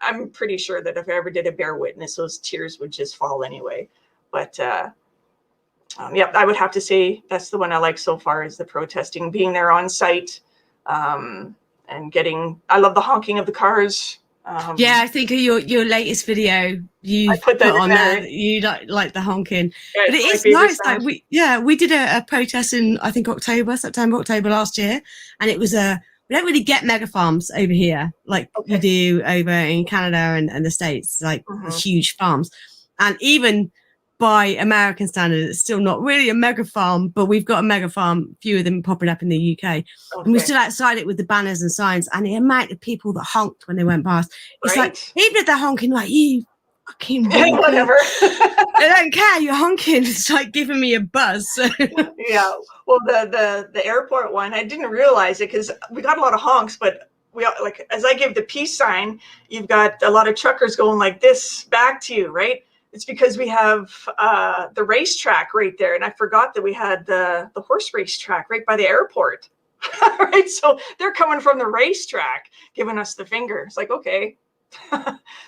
I'm pretty sure that if I ever did a bear witness, those tears would just fall anyway. But yeah, I would have to say that's the one I like so far, is the protesting, being there on site, and I love the honking of the cars. Yeah, I think your latest video you put on there, you like the honking. Yeah, but it's nice. Like we did a protest in, I think, September, October last year, and it was we don't really get mega farms over here like you do over in Canada and the States, like huge farms. And even by American standards, it's still not really a mega farm, but we've got a mega farm, few of them popping up in the UK. And we stood outside it with the banners and signs, and the amount of people that honked when they went past. It's like, even if they're honking, like, you fucking whatever. I don't care, you're honking. It's like giving me a buzz. Yeah. Well, the airport one, I didn't realize it because we got a lot of honks, but we, like, as I give the peace sign, you've got a lot of truckers going like this back to you, right? It's because we have the racetrack right there. And I forgot that we had the horse racetrack right by the airport. Right? So they're coming from the racetrack, giving us the finger. It's like, okay,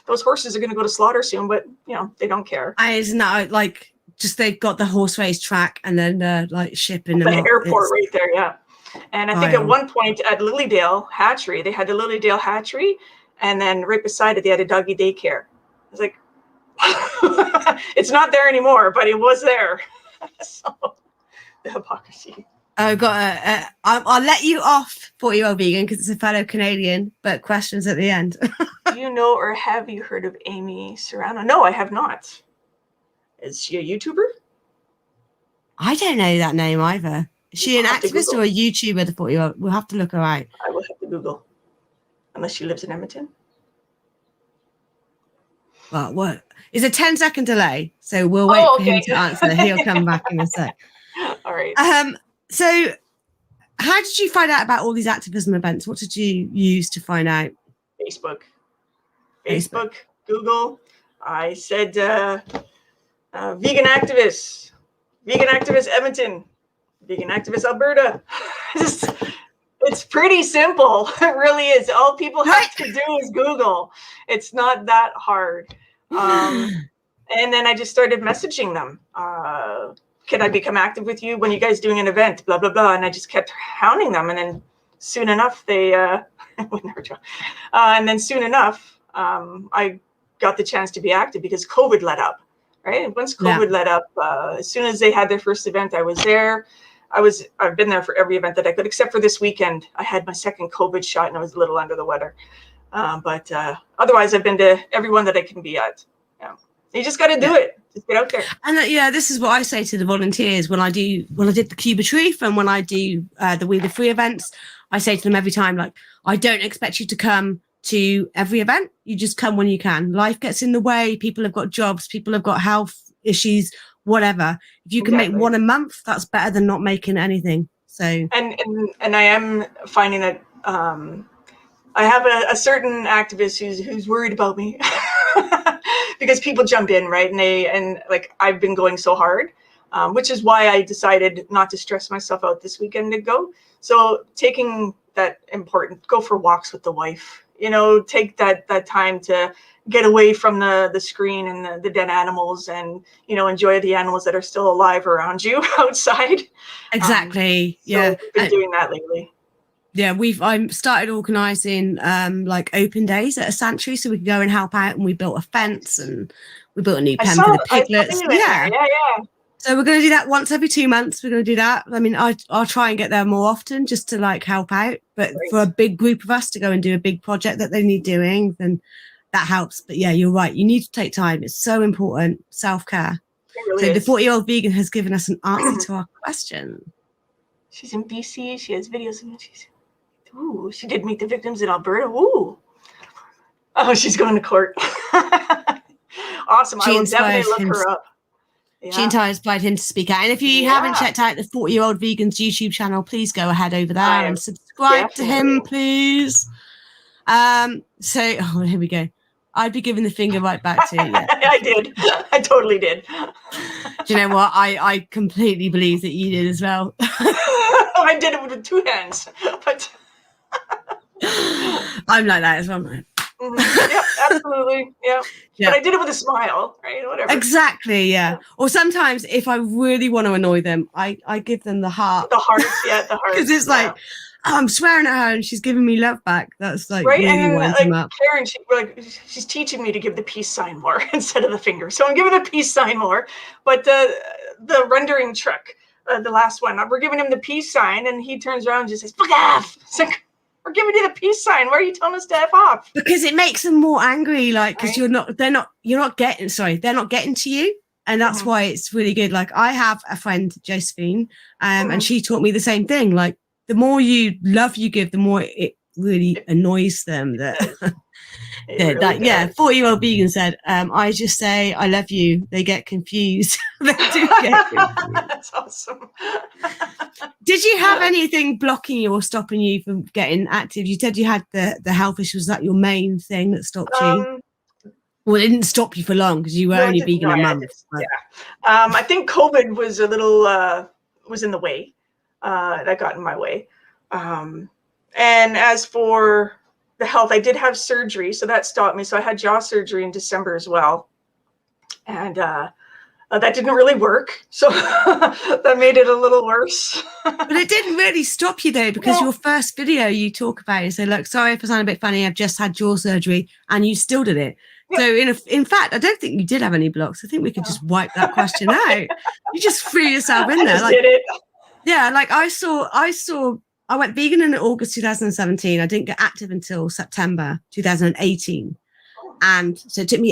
those horses are going to go to slaughter soon, but, you know, they don't care. Isn't that like, just they've got the horse racetrack and then they're like shipping them the airport right there, yeah. And I think at one point at Lilydale Hatchery, they had the Lilydale Hatchery, and then right beside it, they had a doggy daycare. I was like, it's not there anymore, but it was there. So the hypocrisy. I've got I'll let you off, 40-year-old vegan, because it's a fellow Canadian, but questions at the end. Do you know or have you heard of Amy Serrano? No, I have not. Is she a YouTuber? I don't know that name either. Is she an activist or a YouTuber, the 40-year-old? We'll have to look her out. I will have to Google. Unless she lives in Edmonton. Well, what? It's a 10-second delay, so we'll wait for him to answer. He'll come back in a sec. All right. So how did you find out about all these activism events? What did you use to find out? Facebook, Google. I said vegan activists Edmonton, vegan activist Alberta. It's pretty simple. It really is. All people have to do is Google. It's not that hard. And then I just started messaging them. Can I become active with you when you guys doing an event? Blah, blah, blah. And I just kept hounding them. And then soon enough, I got the chance to be active because COVID let up, right? And once COVID let up, as soon as they had their first event, I was there. I've been there for every event that I could, except for this weekend. I had my second COVID shot and I was a little under the weather. But otherwise, I've been to everyone that I can be at. Yeah. You just got to do it. Just get out there. And this is what I say to the volunteers when I did the Cuba Truth and when I do the We the Free events. I say to them every time, like, I don't expect you to come to every event. You just come when you can. Life gets in the way. People have got jobs. People have got health issues, whatever. If you can make one a month, that's better than not making anything. So and I am finding that I have a certain activist who's worried about me because people jump in, right? And like I've been going so hard, which is why I decided not to stress myself out this weekend to go. So taking that go for walks with the wife, you know, take that time to get away from the screen and the dead animals and, you know, enjoy the animals that are still alive around you outside. Exactly. So I've been doing that lately. Yeah, I started organising like open days at a sanctuary so we could go and help out, and we built a fence and we built a new pen for the piglets. Yeah. So we're going to do that once every 2 months. We're going to do that. I mean, I'll try and get there more often just to like help out. But for a big group of us to go and do a big project that they need doing, then that helps. But yeah, you're right. You need to take time. It's so important. Self-care. Really the 40-year-old vegan has given us an answer to our question. She's in BC. She has videos of it. Ooh, she did meet the victims in Alberta. Ooh. Oh, she's going to court. Awesome. I will definitely look her up. Yeah. She inspired him to speak out. And if you haven't checked out the 40-year-old vegan's YouTube channel, please go ahead over there and subscribe to him, please. So, here we go. I'd be giving the finger right back to you. Yeah. I did. I totally did. Do you know what? I completely believe that you did as well. I did it with 2 hands, but I'm like that as well, man. Yep, absolutely. Yeah. But I did it with a smile, right? Whatever. Exactly, yeah. Or sometimes if I really want to annoy them, I give them the heart. The heart, yeah, the heart. Because it's like, oh, I'm swearing at her and she's giving me love back. That's like right. really And then winds them up. Karen, she's teaching me to give the peace sign more instead of the finger. So I'm giving the peace sign more. But the rendering truck, the last one, we're giving him the peace sign, and he turns around and just says, "Fuck off!" It's like, we're giving you the peace sign. Why are you telling us to F off? Because it makes them more angry, like, because you're not getting to you. And that's why it's really good. Like, I have a friend, Josephine, and she taught me the same thing. Like, the more love you give, the more it really annoys them. That, really 40-year-old vegan said, I just say, I love you. They get confused. They do get confused. That's awesome. Did you have anything blocking you or stopping you from getting active? You said you had the health issues. Was that your main thing that stopped you? Well, it didn't stop you for long because you were only vegan a month. Yeah. I think COVID was a little, was in the way. That got in my way. And as for the health, I did have surgery, so that stopped me. So I had jaw surgery in December as well. And that didn't really work. So that made it a little worse. But it didn't really stop you though, because your first video you talk about it. So look, sorry if I sound a bit funny, I've just had jaw surgery, and you still did it. So in fact, I don't think you did have any blocks. I think we could just wipe that question out. You just threw yourself in there. I just did it. Yeah, like I went vegan in August 2017. I didn't get active until September 2018. And so it took me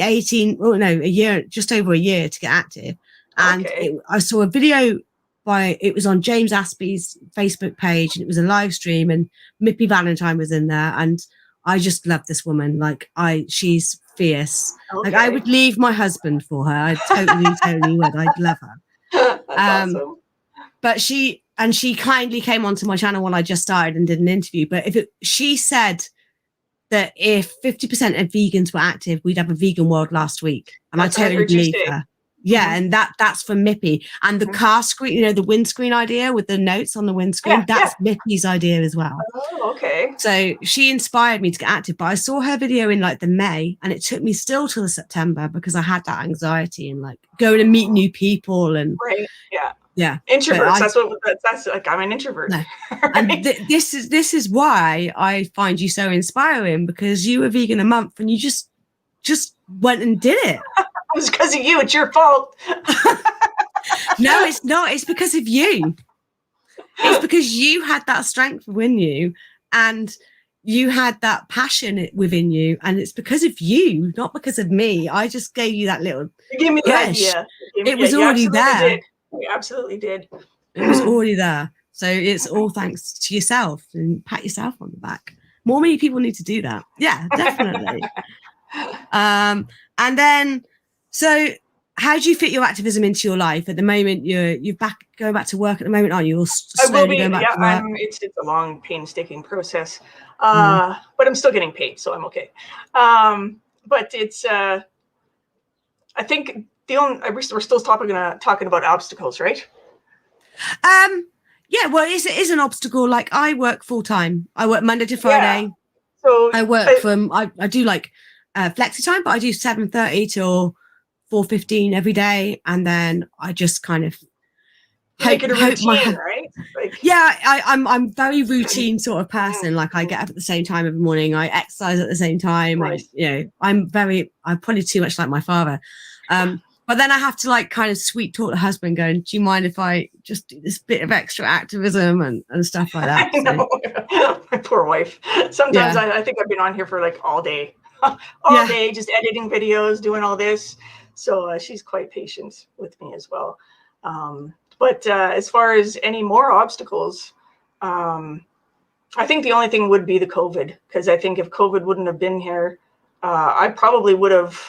just over a year to get active. And I saw a video it was on James Aspey's Facebook page, and it was a live stream, and Mippy Valentine was in there. And I just love this woman. Like she's fierce. Okay. Like I would leave my husband for her. I totally would. I'd love her. That's awesome. But she kindly came onto my channel when I just started and did an interview. But she said that if 50% of vegans were active, we'd have a vegan world last week. And I totally believe her. Yeah, and that's from Mippy. And the car screen, the windscreen idea with the notes on the windscreen, that's Mippy's idea as well. Oh, okay. So she inspired me to get active. But I saw her video in like the May, and it took me still till the September because I had that anxiety and like going to meet new people and yeah. Introverts. That's like, I'm an introvert. No. And this is why I find you so inspiring, because you were vegan a month and you just went and did it. It was because of you. It's your fault. No, it's not. It's because of you. It's because you had that strength within you, and you had that passion within you, and it's because of you, not because of me. I just gave you that little. You gave me the idea. It was already there. You absolutely did. It was already there. So it's all thanks to yourself, and pat yourself on the back. Many people need to do that. Yeah, definitely. And then, so how do you fit your activism into your life at the moment? You're going back to work at the moment, aren't you? Or slowly going back to work? It's a long, painstaking process, but I'm still getting paid, so I'm okay. But it's, I think we're still talking about obstacles, right? Yeah, well, it is an obstacle. Like I work full time. I work Monday to Friday. Yeah. So I work I do like flexi time, but I do 7:30 till 4:15 every day, and then I just kind of make it a routine, right? Like, yeah, I'm very routine sort of person. Like I get up at the same time every morning. I exercise at the same time. Right. I'm probably too much like my father. But then I have to like kind of sweet talk the husband, going, do you mind if I just do this bit of extra activism and stuff like that? I know. My poor wife. Sometimes I think I've been on here for like all day, day, just editing videos, doing all this. So she's quite patient with me as well. But as far as any more obstacles, I think the only thing would be the COVID, because I think if COVID wouldn't have been here, I probably would have.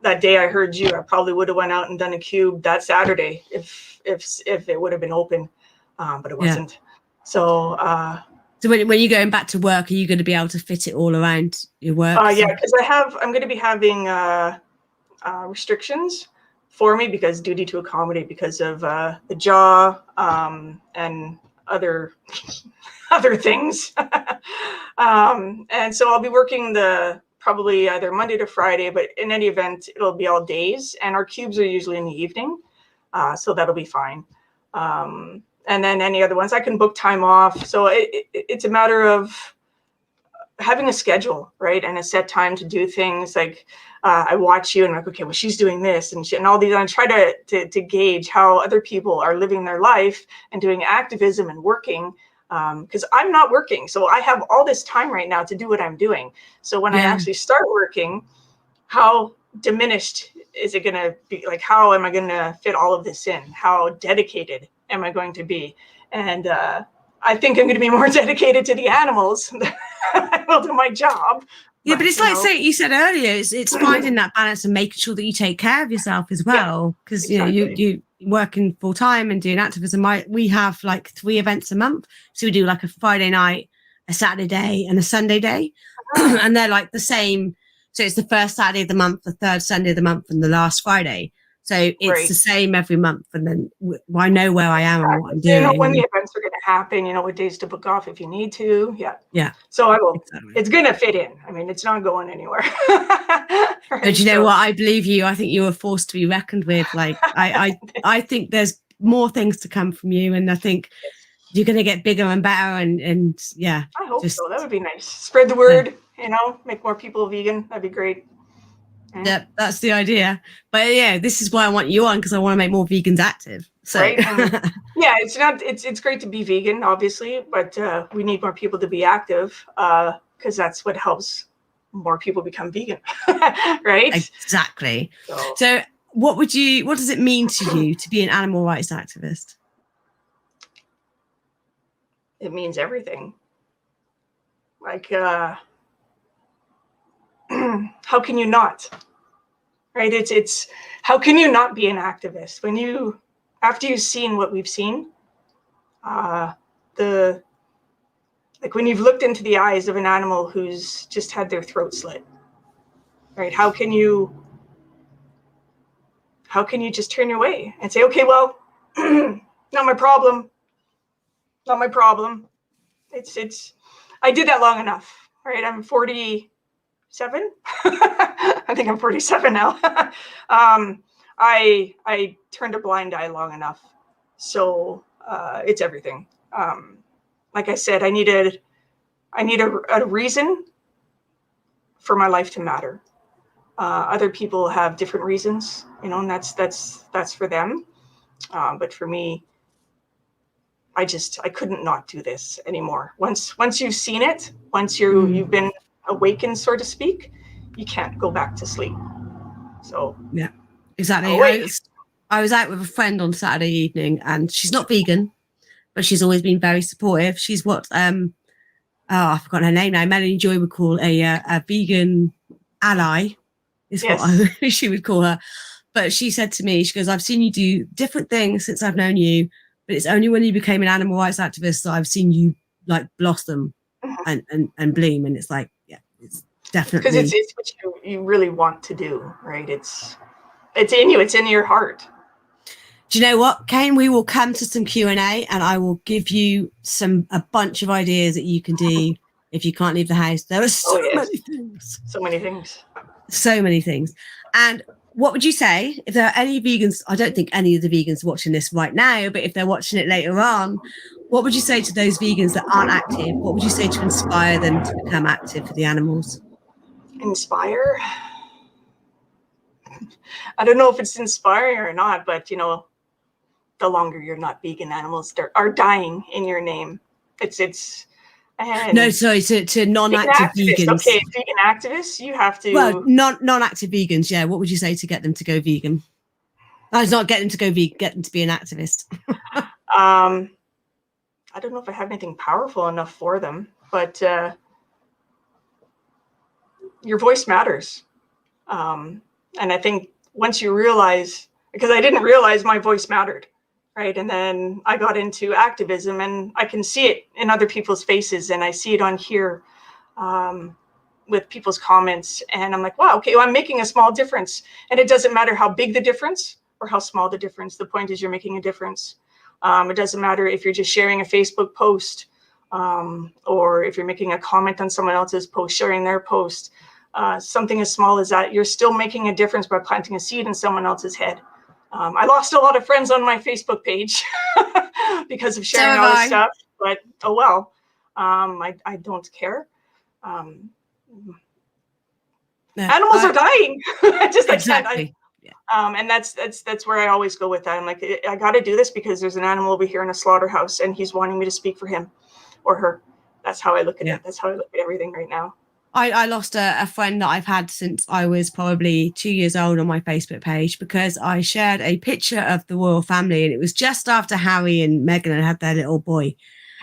That day I heard you, I probably would have went out and done a cube that Saturday if it would have been open, but it wasn't. So So when you're going back to work, are you going to be able to fit it all around your work? Yeah, because I'm going to be having restrictions for me because duty to accommodate because of the jaw and other things. And so I'll be working probably either Monday to Friday, but in any event, it'll be all days. And our cubes are usually in the evening, so that'll be fine. And then any other ones, I can book time off. So it's a matter of having a schedule, right? And a set time to do things. Like I watch you and I'm like, okay, well, she's doing this and all these. And I try to gauge how other people are living their life and doing activism and working. Because I'm not working. So I have all this time right now to do what I'm doing. So when I actually start working, how diminished is it going to be? Like, how am I going to fit all of this in? How dedicated am I going to be? And I think I'm going to be more dedicated to the animals than I will to my job. Yeah, but it's like you said earlier, it's finding that balance and making sure that you take care of yourself as well. Because you working full time and doing activism. We have like 3 events a month. So we do like a Friday night, a Saturday day, and a Sunday day. And they're like the same. So it's the first Saturday of the month, the third Sunday of the month, and the last Friday. So it's the same every month. And then I know where I am and what I'm doing. You know when the events are going to happen, you know what days to book off if you need to. Yeah. So I will. Exactly. It's going to fit in. I mean, it's not going anywhere. Right? But you know what? I believe you. I think you are forced to be reckoned with. Like I think there's more things to come from you. And I think you're going to get bigger and better. And yeah. I hope so. That would be nice. Spread the word, make more people vegan. That'd be great. Yeah, that's the idea. But yeah, this is why I want you on, because I want to make more vegans active. So right? Yeah, it's great to be vegan, obviously, but we need more people to be active because that's what helps more people become vegan, right? Exactly. So what does it mean to you to be an animal rights activist? It means everything. Like how can you not? Right? It's how can you not be an activist when after you've seen what we've seen, like when you've looked into the eyes of an animal who's just had their throat slit, right? How can you just turn your way and say, okay, well, not my problem. Not my problem. I did that long enough, right? I'm 47. I think I'm 47 now. I turned a blind eye long enough. So it's everything. Like I said, I need a reason for my life to matter. Other people have different reasons, and that's for them. But for me, I couldn't not do this anymore. Once you've seen it, once you've been awakened, so to speak, you can't go back to sleep. So yeah, exactly. I was out with a friend on Saturday evening, and she's not vegan, but she's always been very supportive. She's what I've forgotten her name now. Melanie Joy would call a vegan ally, is what she would call her. But she said to me, she goes, I've seen you do different things since I've known you, but it's only when you became an animal rights activist that I've seen you like blossom and bloom. And it's like, yeah, it's definitely because it's what you really want to do, right? It's in you. It's in your heart. Do you know what, Kane? We will come to some Q&A, and I will give you a bunch of ideas that you can do if you can't leave the house. There are so many things. So many things. So many things. And what would you say if there are any vegans? I don't think any of the vegans are watching this right now, but if they're watching it later on, what would you say to those vegans that aren't active? What would you say to inspire them to become active for the animals? Inspire? I don't know if it's inspiring or not, but the longer you're not vegan, animals are dying in your name. No, sorry, to non-active vegans. Okay, vegan activists, you have to. Well, non-active vegans, yeah. What would you say to get them to go vegan? It's not get them to go vegan, get them to be an activist. I don't know if I have anything powerful enough for them, but your voice matters. And I think once you realize, because I didn't realize my voice mattered right? And then I got into activism, and I can see it in other people's faces, and I see it on here with people's comments, and I'm like, wow, okay, well, I'm making a small difference. And it doesn't matter how big the difference or how small the difference. The point is you're making a difference. It doesn't matter if you're just sharing a Facebook post, or if you're making a comment on someone else's post, sharing their post. Something as small as that, you're still making a difference by planting a seed in someone else's head. I lost a lot of friends on my Facebook page because of sharing all this stuff, but oh well. I don't care. Animals are dying. Exactly. And that's where I always go with that. I'm like, I got to do this because there's an animal over here in a slaughterhouse, and he's wanting me to speak for him or her. That's how I look at it. That's how I look at everything right now. I lost a friend that I've had since I was probably 2 years old on my Facebook page because I shared a picture of the royal family, and it was just after Harry and Meghan had their little boy.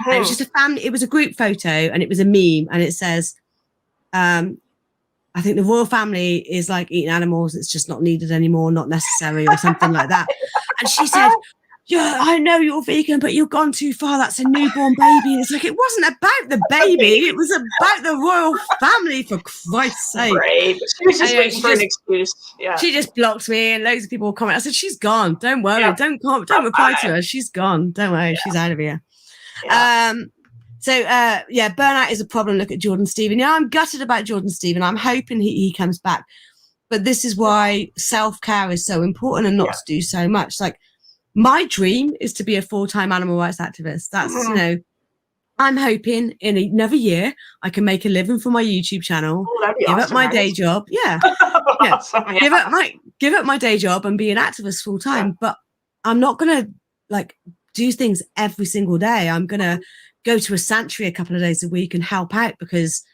And it was just a family. It was a group photo, and it was a meme, and it says, I think the royal family is like eating animals. It's just not needed anymore, not necessary, or something like that. And she said, yeah, I know you're vegan, but you've gone too far. That's a newborn baby. And it's like, it wasn't about the baby. It was about the royal family, for Christ's sake. Right. She was just waiting for an excuse. Yeah. She just blocked me, and loads of people comment. I said, she's gone. Don't worry. Yeah. Don't reply to her. She's gone. Don't worry. Yeah. She's out of here. Yeah. Burnout is a problem. Look at Jordan Stephen. Yeah, I'm gutted about Jordan Stephen. I'm hoping he comes back. But this is why self-care is so important, and not to do so much. Like, my dream is to be a full-time animal rights activist. That's, you know, I'm hoping in another year I can make a living from my YouTube channel, give up my day job. Yeah. Awesome, yeah. Give up my day job and be an activist full-time. Yeah. But I'm not going to, like, do things every single day. I'm going to go to a sanctuary a couple of days a week and help out, because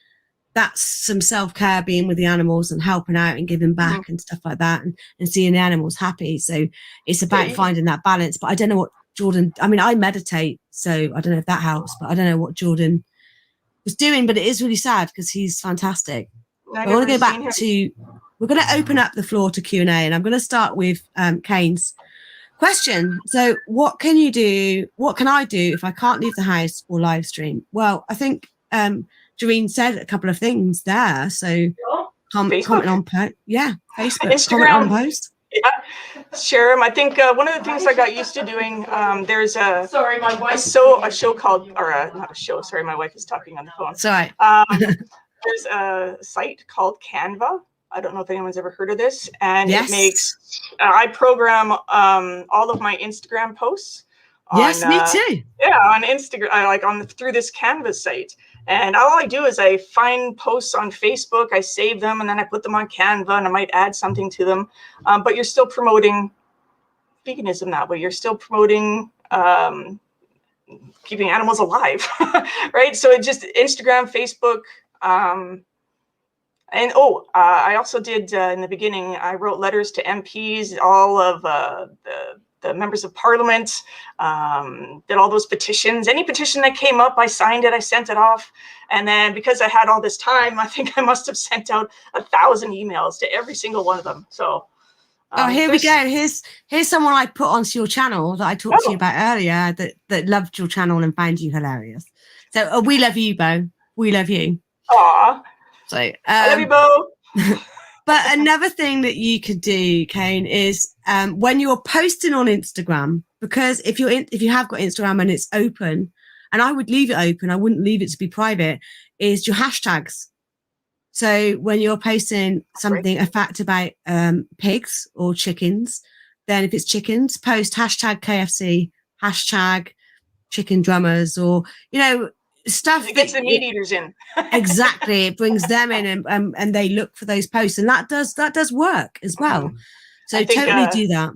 that's some self-care, being with the animals and helping out and giving back and stuff like that, and seeing the animals happy. So it's about finding that balance. But I don't know what Jordan, I mean, I meditate, so I don't know if that helps, but I don't know what Jordan was doing. But it is really sad because he's fantastic. I want to go back to, we're going to open up the floor to Q&A, and I'm going to start with Kane's question. So what can you do? What can I do if I can't leave the house or live stream? Well, I think Gereen said a couple of things there. So comment on post. Yeah, Facebook. Instagram. Comment on post. Yeah, share them. I think one of the things I got used to doing, there's a show called, or not a show, sorry, my wife is talking on the phone. Sorry. There's a site called Canva. I don't know if anyone's ever heard of this. And it makes, I program all of my Instagram posts. Yes, me too. Yeah, on Instagram, through this Canva site. And all I do is I find posts on Facebook, I save them, and then I put them on Canva, and I might add something to them. But you're still promoting veganism that way. You're still promoting keeping animals alive, right? So it just Instagram, Facebook, and I also did in the beginning, I wrote letters to MPs, all of the members of parliament, did all those petitions. Any petition that came up, I signed it, I sent it off. And then because I had all this time, I think I must have sent out 1,000 emails to every single one of them. So here we go. Here's someone I put onto your channel that I talked to you about earlier that loved your channel and found you hilarious. So we love you, Bo. We love you. Aw. So I love you, Bo. But another thing that you could do, Kane, is when you're posting on Instagram, because if you have got Instagram and it's open, and I would leave it open, I wouldn't leave it to be private, is your hashtags. So when you're posting something, a fact about pigs or chickens, then if it's chickens, post hashtag KFC, hashtag chicken drummers, or, you know, stuff that gets the meat eaters in. Exactly, it brings them in, and they look for those posts, and that does work as well. So totally do that.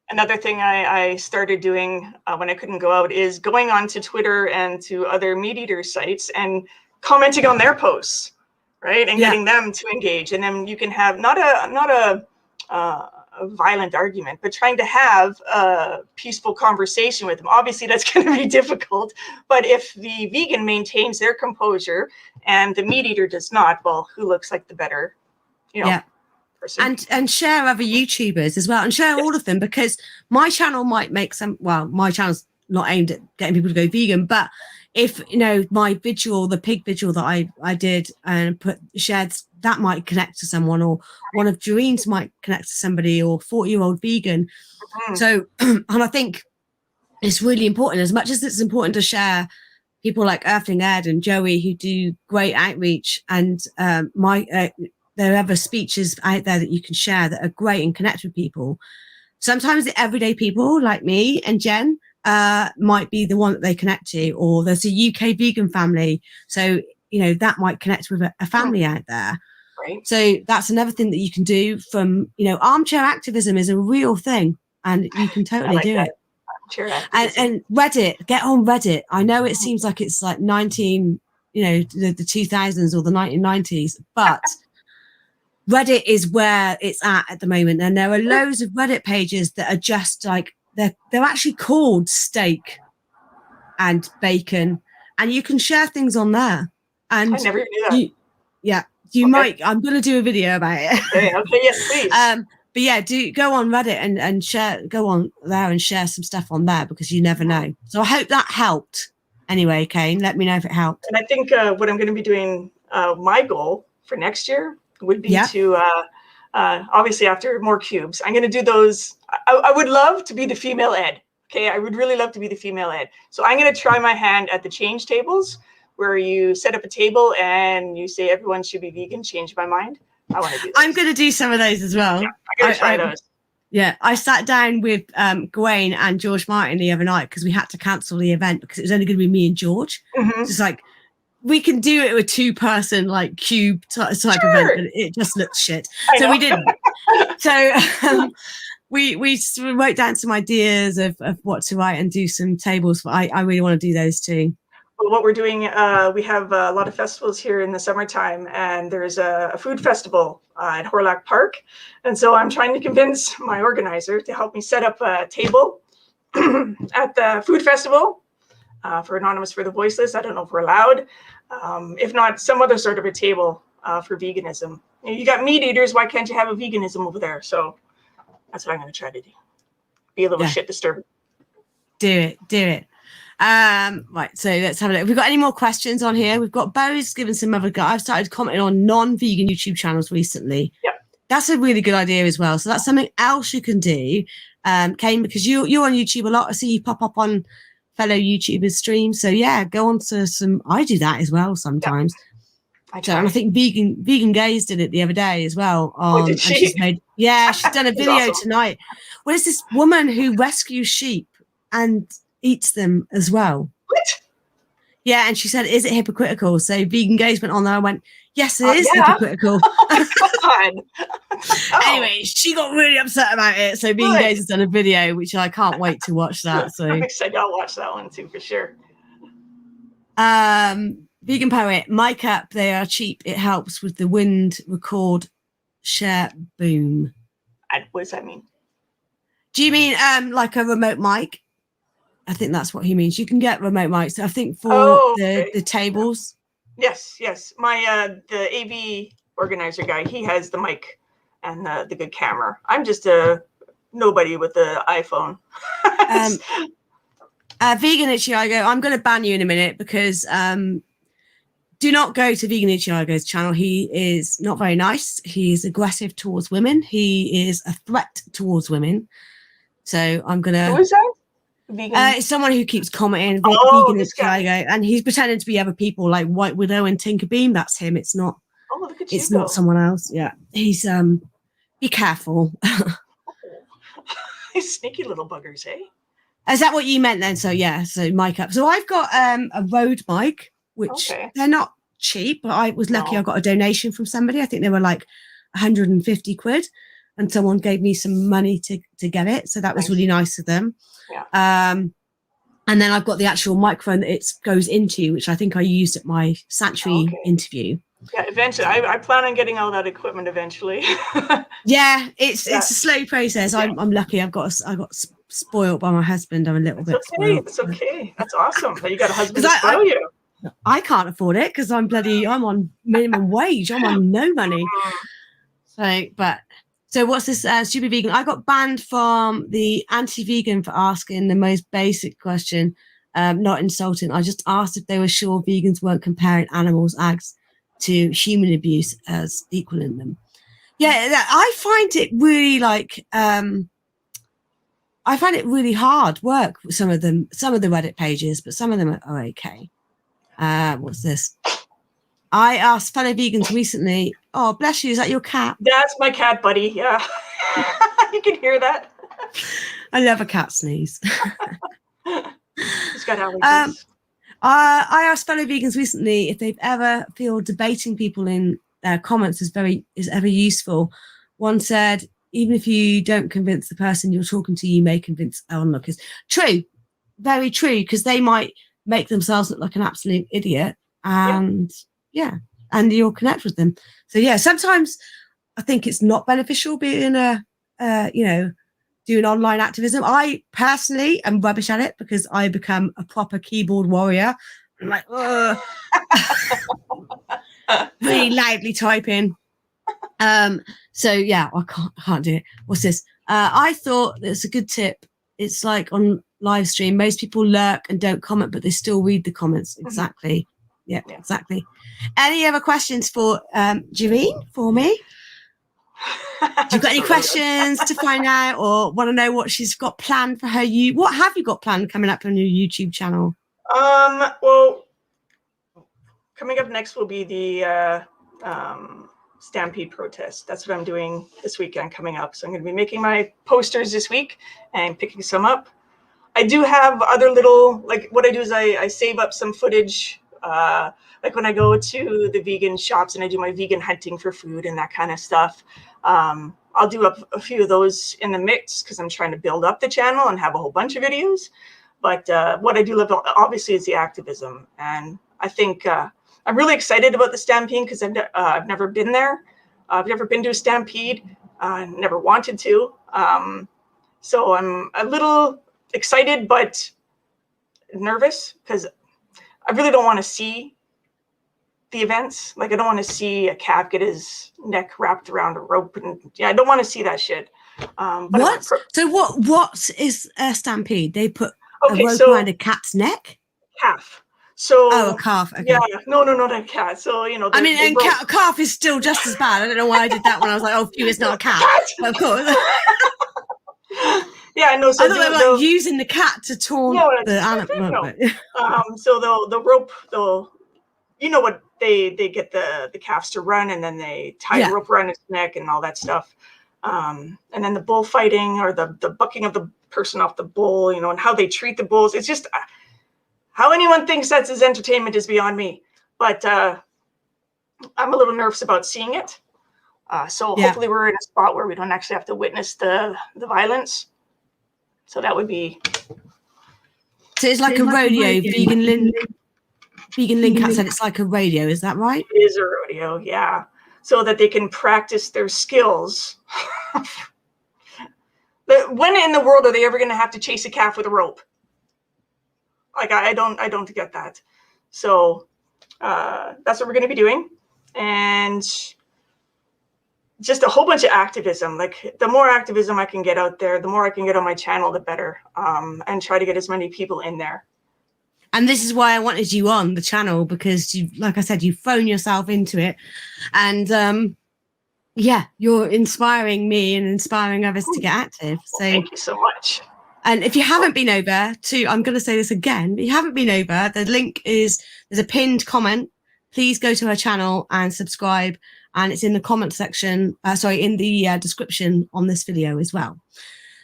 Another thing I started doing when I couldn't go out is going onto Twitter and to other meat eater sites and commenting on their posts, right, and getting them to engage. And then you can have not a violent argument, but trying to have a peaceful conversation with them. Obviously, that's going to be difficult, but if the vegan maintains their composure and the meat eater does not, well, who looks like the better, you know? person. And share other YouTubers as well, and share all of them, because my channel might make some, well, my channel's not aimed at getting people to go vegan, but if, you know, my vigil, the pig vigil that I did and shared, that might connect to someone, or one of Gereen's might connect to somebody, or 40-year-old vegan. So, and I think it's really important, as much as it's important to share people like Earthling Ed and Joey, who do great outreach, and there are other speeches out there that you can share that are great and connect with people. Sometimes the everyday people like me and Jen might be the one that they connect to, or there's a UK vegan family. So, you know, that might connect with a family out there. Right. So that's another thing that you can do from, you know, armchair activism is a real thing, and you can totally do it. And Reddit, get on Reddit. I know it seems like it's like the 2000s or the 1990s, but Reddit is where it's at the moment. And there are loads of Reddit pages that are just like, they're actually called Steak and Bacon, and you can share things on there. And I never knew that. I'm going to do a video about it. Okay, yes, please. But yeah, do go on Reddit and share, go on there and share some stuff on there, because you never know. So I hope that helped. Anyway, Kane, let me know if it helped. And I think what I'm going to be doing, my goal for next year would be to, obviously after more cubes, I'm going to do those. I would love to be the female Ed. Okay, I would really love to be the female Ed. So I'm going to try my hand at the change tables, where you set up a table and you say everyone should be vegan. Change my mind. I want to do those. I'm going to do some of those as well. Yeah, I'm going to try those. Yeah, I sat down with Gawain and George Martin the other night, because we had to cancel the event because it was only going to be me and George. So it's like, we can do it with a 2-person like cube type event, but it just looks shit. So we didn't. So we wrote down some ideas of what to write and do some tables. But I really want to do those too. Well, what we're doing, we have a lot of festivals here in the summertime, and there's a food festival at Horlock Park. And so I'm trying to convince my organizer to help me set up a table at the food festival for Anonymous for the Voiceless. I don't know if we're allowed. If not, some other sort of a table for veganism. You got meat eaters, why can't you have a veganism over there? So that's what I'm going to try to do. Be a little shit disturbing. Do it. Right, so let's have a look. Have we got any more questions on here? We've got Bo's given some other guys. I've started commenting on non-vegan YouTube channels recently. Yep. That's a really good idea as well. So that's something else you can do, Kane, because you're on YouTube a lot. I see you pop up on fellow YouTubers' streams. So yeah, go on to some. I do that as well sometimes. Yep. And I think Vegan Gaze did it the other day as well. Did she? She's done a video awesome. Tonight. Well, it's this woman who rescues sheep and eats them as well. What? Yeah, and she said, "Is it hypocritical?" So Vegan Gaze went on there and went, "Yes, it is hypocritical." God. Anyway, she got really upset about it. So Vegan Gaze has done a video, which I can't wait to watch that. So I'm excited. I'll watch that one too for sure. Vegan Poet, mic up. They are cheap. It helps with the wind, record, share, boom. What does that mean? Do you mean like a remote mic? I think that's what he means. You can get remote mics, I think, for the tables. Yes. My the AV organizer guy, he has the mic and the good camera. I'm just a nobody with the iPhone. Vegan Ichiago, I'm going to ban you in a minute, because do not go to Vegan Ichiago's channel. He is not very nice. He's aggressive towards women. He is a threat towards women. So I'm going to... Who is that? Vegan? It's someone who keeps commenting. Vegan Ichiago, and he's pretending to be other people like White Widow and Tinkerbeam. That's him. It's not. Oh, look at you. It's not someone else. Yeah, he's be careful. Sneaky little buggers, eh? Is that what you meant then? So yeah, so mic up. So I've got a Rode mic, which they're not cheap, but I was lucky. I got a donation from somebody. I think they were like 150 quid, and someone gave me some money to get it. So that was really nice of them. Yeah. And then I've got the actual microphone that it goes into, which I think I used at my Sanctuary interview. Yeah, eventually. I plan on getting all that equipment eventually. Yeah, it's a slow process. I'm lucky. I got spoiled by my husband. I'm a little bit spoiled. It's okay. That's awesome. But you got a husband to spoil you. I can't afford it because I'm on minimum wage. I'm on no money. So, but So what's this stupid vegan? I got banned from the anti-vegan for asking the most basic question, not insulting. I just asked if they were sure vegans weren't comparing animals' acts to human abuse as equaling them. Yeah, I find it really I find it really hard work with some of the Reddit pages, but some of them are okay. What's this? I asked fellow vegans recently, oh, bless you, is that your cat? That's my cat, buddy. Yeah. You can hear that. I love a cat sneeze. He's got allergies. I asked fellow vegans recently if they've ever feel debating people in their comments is ever useful. One said, even if you don't convince the person you're talking to, you may convince onlookers. True, very true, because they might make themselves look like an absolute idiot, and and you'll connect with them. So yeah, sometimes I think it's not beneficial being doing online activism. I personally am rubbish at it because I become a proper keyboard warrior. I'm like, really loudly typing. So yeah, I can't do it. What's this? I thought it's a good tip. It's like on live stream, most people lurk and don't comment, but they still read the comments. Exactly. Yeah, exactly. Any other questions for Gereen for me? Do you got any questions to find out, or want to know what she's got planned for her? What have you got planned coming up on your YouTube channel? Well, coming up next will be the Stampede protest. That's what I'm doing this weekend coming up. So I'm going to be making my posters this week and picking some up. I do have other little, like what I do is I save up some footage, like when I go to the vegan shops and I do my vegan hunting for food and that kind of stuff. I'll do a few of those in the mix because I'm trying to build up the channel and have a whole bunch of videos. But what I do love, obviously, is the activism. And I think I'm really excited about the Stampede because I've never been there. I've never been to a Stampede. Never wanted to. So I'm a little excited but nervous because I really don't want to see the events. Like, I don't want to see a calf get his neck wrapped around a rope, and I don't want to see that shit. What? So what is a Stampede? They put a rope around a cat's neck? Calf. So a calf. Okay. Yeah, no, not a cat. So I mean, and calf is still just as bad. I don't know why I did that when I was like, oh, phew, it's not a cat. But of course. Yeah, no. So I thought they were like using the cat to taunt the animal. No. So the rope, what they get the calves to run, and then they tie a rope around its neck and all that stuff. And then the bullfighting or the bucking of the person off the bull, and how they treat the bulls. It's just how anyone thinks that's as entertainment is beyond me. But I'm a little nervous about seeing it. So hopefully we're in a spot where we don't actually have to witness the violence. So that would be. So it's like a rodeo. Vegan Link said it's like a rodeo. Is that right? It is a rodeo, yeah. So that they can practice their skills. When in the world are they ever going to have to chase a calf with a rope? Like, I don't get that. So that's what we're going to be doing. And just a whole bunch of activism. Like, the more activism I can get out there, the more I can get on my channel, the better. And try to get as many people in there. And this is why I wanted you on the channel, because you, like I said, you've thrown yourself into it. And you're inspiring me and inspiring others to get active. So thank you so much. And if you haven't been over to, I'm going to say this again, if you haven't been over, the link there's a pinned comment. Please go to her channel and subscribe. And it's in the comment section, in the description on this video as well.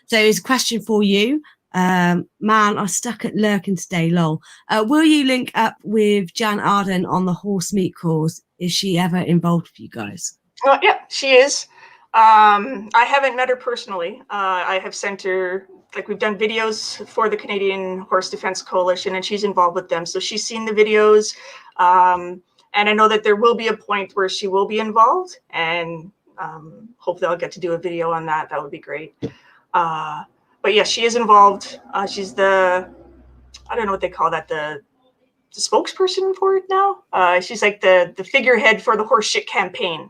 So it's a question for you. Man, I'm stuck at lurking today, lol. Will you link up with Jan Arden on the horse meat cause? Is she ever involved with you guys? Yeah, she is. I haven't met her personally. I have sent her, like, we've done videos for the Canadian Horse Defense Coalition, and she's involved with them. So she's seen the videos. And I know that there will be a point where she will be involved, and hopefully I'll get to do a video on that. That would be great. But yeah, she is involved. She's I don't know what they call that, the spokesperson for it now. She's like the figurehead for the horse shit campaign.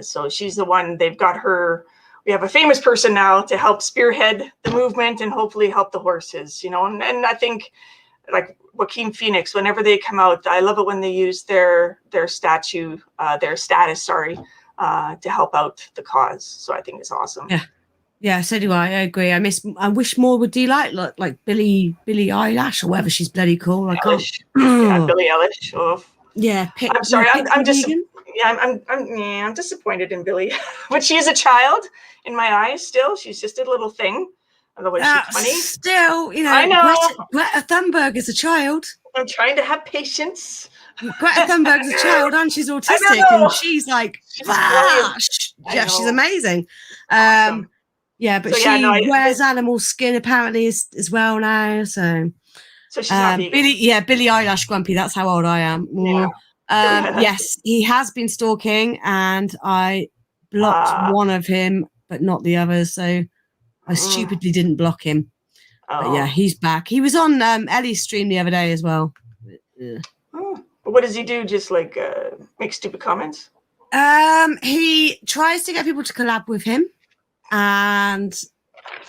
So she's the one, they've got her we have a famous person now to help spearhead the movement and hopefully help the horses, you know. And I think like Joaquin Phoenix, whenever they come out, I love it when they use their status, to help out the cause. So I think it's awesome. Yeah, so do I. I agree. I wish more would do like Billie Eilish or whatever she's bloody called. I can't. Yeah, Billie Eilish. Oh. Yeah, I'm sorry. I'm just. Yeah, I'm disappointed in Billie. But she's a child in my eyes. Still, she's just a little thing. Although she's 20. Still, you know, I know. Greta Thunberg is a child. I'm trying to have patience. Greta Thunberg's a child and she's autistic, and she's like, she's amazing. Awesome. Yeah, but she wears animal skin apparently as well now. So she's not vegan. Billie Eilish grumpy. That's how old I am. Yeah. Yes, he has been stalking, and I blocked one of him, but not the others. So I stupidly didn't block him. But yeah, he's back. He was on Ellie's stream the other day as well. But what does he do? Just like make stupid comments? He tries to get people to collab with him. And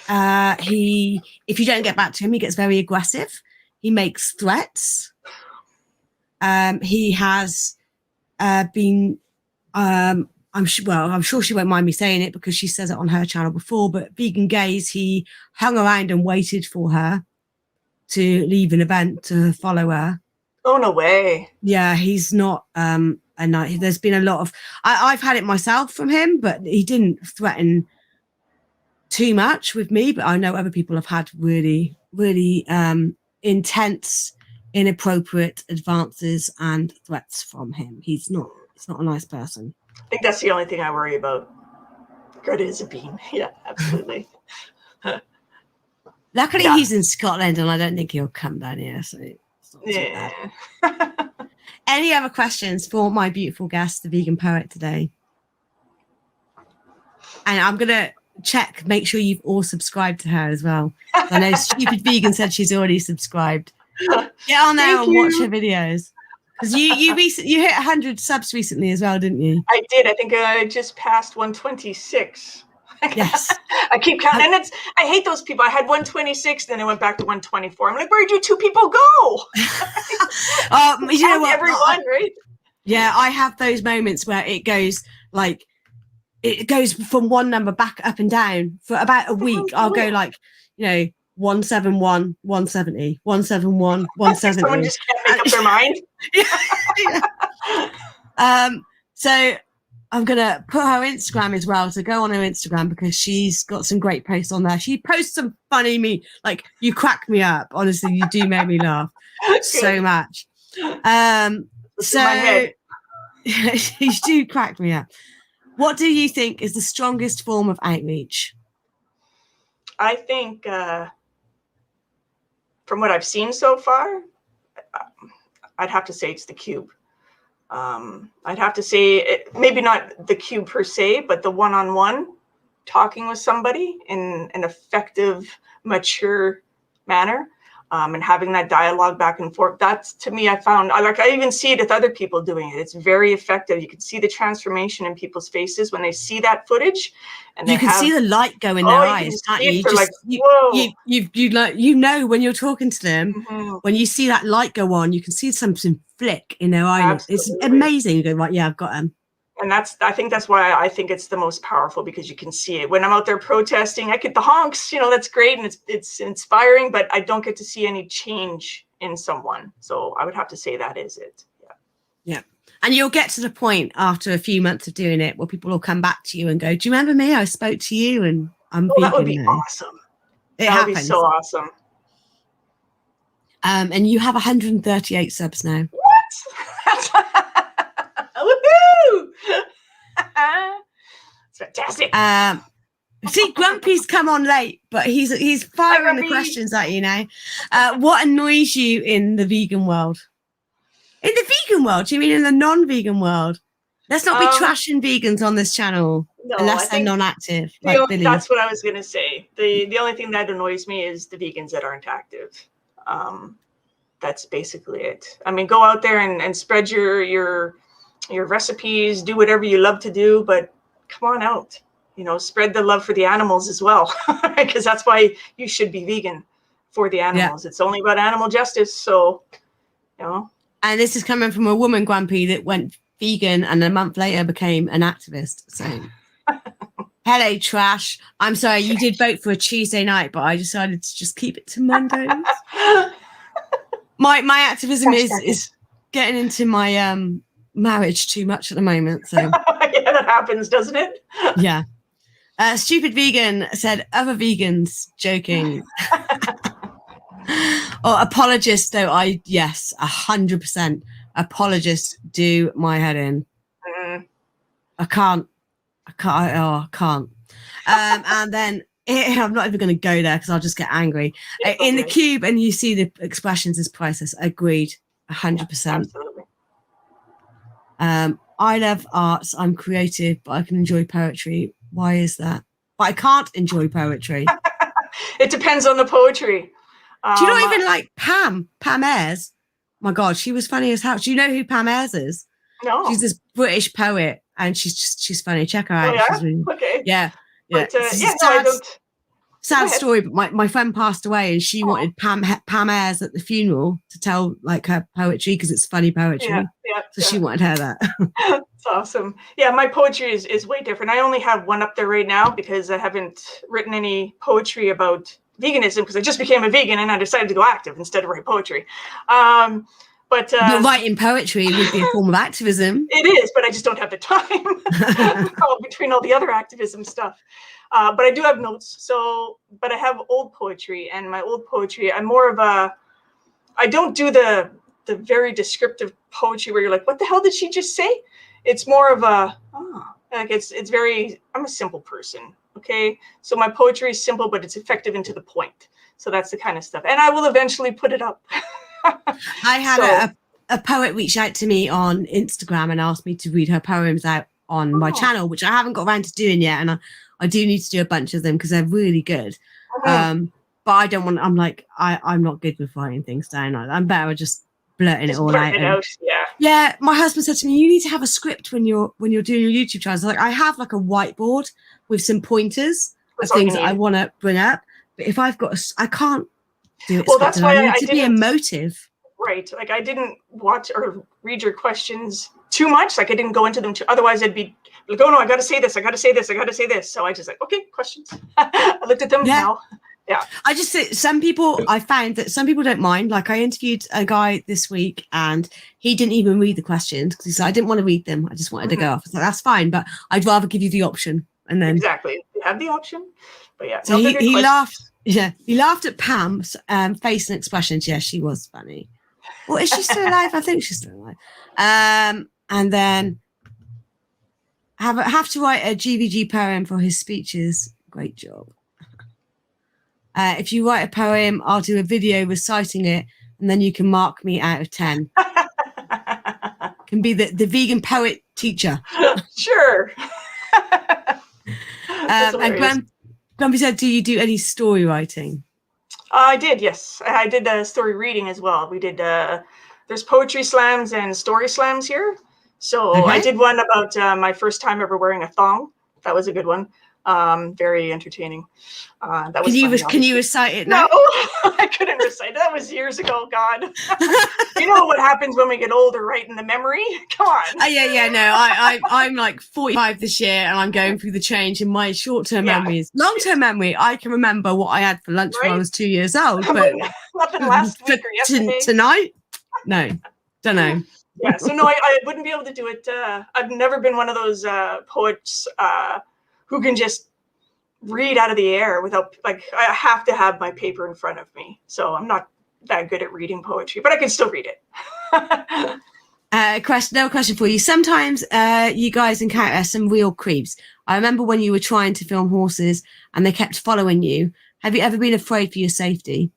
if you don't get back to him, he gets very aggressive. He makes threats. He has been, I'm sure she won't mind me saying it because she says it on her channel before, but Vegan Gaze, he hung around and waited for her to leave an event to follow her. Oh, no way. Yeah, he's not, there's been a lot of, I've had it myself from him, but he didn't threaten too much with me, but I know other people have had really, really intense, inappropriate advances and threats from him. He's not a nice person. I think that's the only thing I worry about. Greta is a bean. Yeah, absolutely. Luckily, he's in Scotland, and I don't think he'll come down here. So it's not too bad. Any other questions for my beautiful guest, the vegan poet today? And I'm gonna make sure you've all subscribed to her as well. I know Stupid Vegan said she's already subscribed. Get on there and watch her videos. Because you hit 100 subs recently as well, didn't you? I did. I think I just passed 126. Yes. I keep counting. And I hate those people. I had 126, then I went back to 124. I'm like, where'd you two people go? You know what? Everyone, right? Yeah, I have those moments where it goes from one number back up and down for about a week. I'll go 171, 170, 171, 170. Someone just can't make up their mind. So I'm gonna put her Instagram as well. So go on her Instagram because she's got some great posts on there. She posts some funny you crack me up. Honestly, you do make me laugh so much. So you do crack me up. What do you think is the strongest form of outreach? I think, from what I've seen so far, I'd have to say it's the cube. I'd have to say maybe not the cube per se, but the one-on-one talking with somebody in an effective, mature manner. And having that dialogue back and forth. That's, to me, I even see it with other people doing it. It's very effective. You can see the transformation in people's faces when they see that footage. And you can see the light go in their eyes, can't you? You know when you're talking to them, when you see that light go on, you can see something flick in their eye. It's amazing. You go, right, yeah, I've got them. And I think that's why I think it's the most powerful, because you can see it. When I'm out there protesting, I get the honks, that's great and it's inspiring, but I don't get to see any change in someone. So I would have to say that is it. Yeah. And you'll get to the point after a few months of doing it where people will come back to you and go, do you remember me? I spoke to you and I'm vegan. That would be awesome. That would be so awesome. And you have 138 subs now. What? Woohoo! It's fantastic. See, Grumpy's come on late, but he's firing the questions at you now. What annoys you in the vegan world? In the vegan world? Do you mean in the non-vegan world? Let's not be trashing vegans on this channel unless they're non-active. That's what I was going to say. The only thing that annoys me is the vegans that aren't active. That's basically it. I mean, go out there and spread your recipes, do whatever you love to do, but come on out. spread the love for the animals as well, because that's why you should be vegan, for the animals. It's only about animal justice. So, And this is coming from a woman, Grumpy, that went vegan and a month later became an activist. So, hello, trash. I'm sorry, you did vote for a Tuesday night, but I decided to just keep it to Mondays. My activism is getting into my marriage too much at the moment. So yeah, that happens, doesn't it? Yeah. Stupid Vegan said, other vegans joking. Or apologists, though, yes, 100%. Apologists do my head in. I can't. And then I'm not even going to go there because I'll just get angry. In the cube, and you see the expressions is priceless. Agreed, 100%. Yeah, absolutely. I love arts. I'm creative, but I can enjoy poetry. Why is that? But I can't enjoy poetry. It depends on the poetry. Do you not even like Pam Ayres? My God, she was funny as hell. Do you know who Pam Ayres is? No. She's this British poet, and she's funny. Check her out. Oh, yeah? She's really, okay. Yeah. But, I don't. Sad story, but my friend passed away, and she wanted Pam Ayres at the funeral to tell like her poetry because it's funny poetry. So she wanted her that. That's awesome. Yeah, my poetry is way different. I only have one up there right now because I haven't written any poetry about veganism because I just became a vegan and I decided to go active instead of write poetry. But writing poetry would be a form of activism. It is, but I just don't have the time between all the other activism stuff. But I do have notes. So, but I have old poetry, and my old poetry, I'm more of I don't do the very descriptive poetry where you're like, what the hell did she just say? It's more of like it's very, I'm a simple person. Okay. So my poetry is simple, but it's effective and to the point. So that's the kind of stuff. And I will eventually put it up. I had a poet reach out to me on Instagram and asked me to read her poems out on my channel, which I haven't got around to doing yet. And I do need to do a bunch of them because they're really good. But I don't want, I'm like, I'm not good with writing things down. I'm better at just blurting it all out. Yeah. My husband said to me, you need to have a script when you're doing your YouTube channel. So like, I have like a whiteboard with some pointers of things that I want to bring up. But if I've got I can't do it. Well, that's why I need to be emotive. Right. Like I didn't watch or read your questions too much. Like I didn't go into them too. Otherwise, I'd be like, oh no, I got to say this. I got to say this. I got to say this. So I just like, okay, questions. I looked at them now. Yeah. I just say I found that some people don't mind. Like I interviewed a guy this week and he didn't even read the questions because he said, I didn't want to read them. I just wanted to go off. I was like, that's fine, but I'd rather give you the option. And then exactly. You have the option. But yeah. So he laughed. Yeah. He laughed at Pam's face and expressions. Yeah, she was funny. Well, is she still alive? I think she's still alive. And then have to write a GVG poem for his speeches. Great job. If you write a poem, I'll do a video reciting it, and then you can mark me out of 10. Can be the vegan poet teacher. Sure. And Grumpy said, do you do any story writing? I did, yes. I did story reading as well. We did, there's poetry slams and story slams here. So I did one about my first time ever wearing a thong. That was a good one. Very entertaining. That was Can you recite it now? No, I couldn't recite it. That was years ago. God, you know what happens when we get older, right? In the memory. Come on. Yeah. No, I'm like 45 this year, and I'm going through the change in my short-term memories. Long-term memory, I can remember what I had for lunch when I was 2 years old, but nothing last week or yesterday. Tonight, no, don't know. Yeah, so no, I wouldn't be able to do it. I've never been one of those poets who can just read out of the air without, like, I have to have my paper in front of me. So I'm not that good at reading poetry, but I can still read it. Another question for you. Sometimes you guys encounter some real creeps. I remember when you were trying to film horses and they kept following you. Have you ever been afraid for your safety?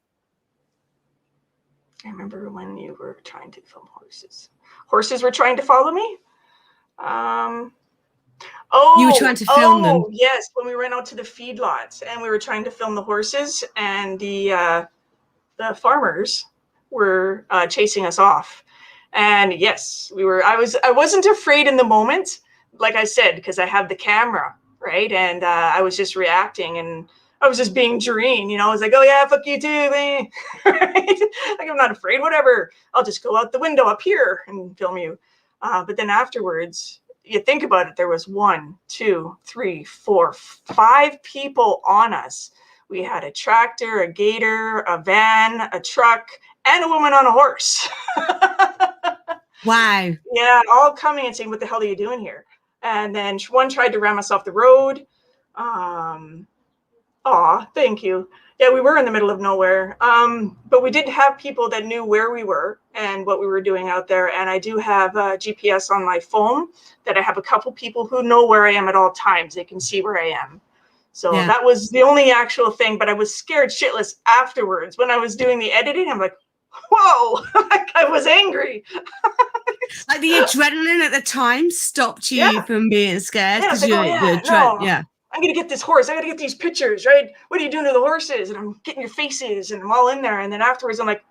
I remember when you were trying to film horses. Horses were trying to follow me? You were trying to film them. Yes, when we went out to the feedlots and we were trying to film the horses, and the farmers were chasing us off. And yes, I wasn't afraid in the moment, like I said, because I have the camera, right? And I was just reacting, and I was just being Gereen, you know. I was like, oh yeah, fuck you too, man. Right? Like, I'm not afraid, whatever. I'll just go out the window up here and film you. But then afterwards, you think about it, there was 1, 2, 3, 4, 5 people on us. We had a tractor, a gator, a van, a truck, and a woman on a horse. Wow. Yeah, all coming and saying, what the hell are you doing here? And then one tried to ram us off the road. Aw, thank you. Yeah, we were in the middle of nowhere. But we did have people that knew where we were and what we were doing out there. And I do have a GPS on my phone that I have a couple people who know where I am at all times. They can see where I am. So that was the only actual thing. But I was scared shitless afterwards. When I was doing the editing, I'm like, whoa, like I was angry. Like the adrenaline at the time stopped you from being scared because like, yeah. I'm going to get this horse. I got to get these pictures, right? What are you doing to the horses? And I'm getting your faces and I'm all in there. And then afterwards, I'm like,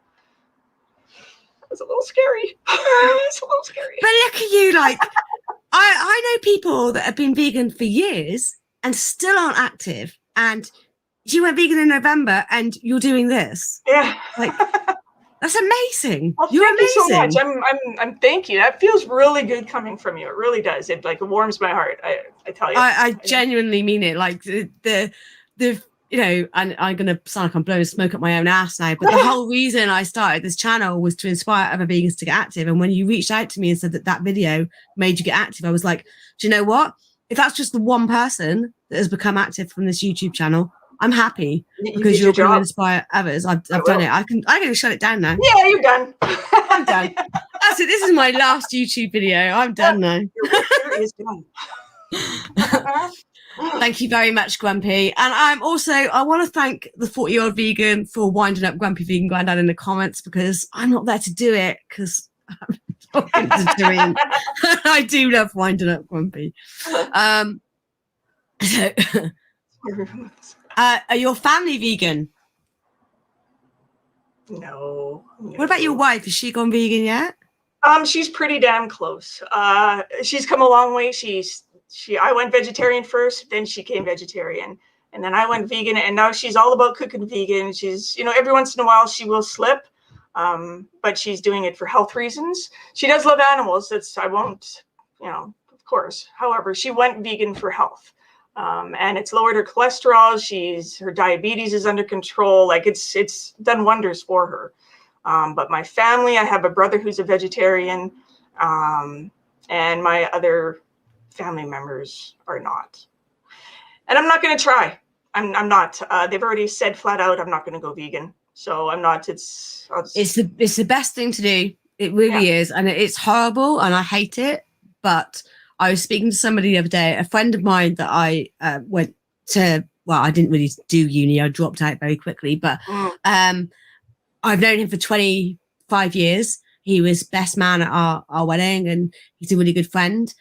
that was a little scary. It's a little scary. But look at you, like, I know people that have been vegan for years and still aren't active. And you went vegan in November and you're doing this. Yeah. Like, that's amazing. Well, You're thank amazing. you so much. I'm thank you. That feels really good coming from you. It really does. It like warms my heart. I tell you. I genuinely mean it. Like the you know, and I'm gonna sound like I'm blowing smoke up my own ass now, but the whole reason I started this channel was to inspire other vegans to get active. And when you reached out to me and said that video made you get active, I was like, do you know what? If that's just the one person that has become active from this YouTube channel, I'm happy because you're going to inspire others. I've done it. I can shut it down now. Yeah, you're done. I'm done. That's it. This is my last YouTube video. I'm done now. Your is done. Thank you very much, Grumpy. And I want to thank the 40-year-old vegan for winding up Grumpy Vegan Granddad in the comments, because I'm not there to do it because I'm talking to Gereen. I do love winding up Grumpy. Are your family vegan? No. What about your wife? Has she gone vegan yet? She's pretty damn close. She's come a long way. I went vegetarian first, then she came vegetarian, and then I went vegan, and now she's all about cooking vegan. She's, you know, every once in a while she will slip, but she's doing it for health reasons. She does love animals. I won't, you know, of course. However, she went vegan for health. And it's lowered her cholesterol. Her diabetes is under control. Like it's done wonders for her. But my family, I have a brother who's a vegetarian, and my other family members are not. And I'm not going to try. I'm not. They've already said flat out, I'm not going to go vegan. So I'm not. It's the best thing to do. It really is, and it's horrible, and I hate it. But I was speaking to somebody the other day, a friend of mine that I went to. Well, I didn't really do uni. I dropped out very quickly, but I've known him for 25 years. He was best man at our wedding, and he's a really good friend.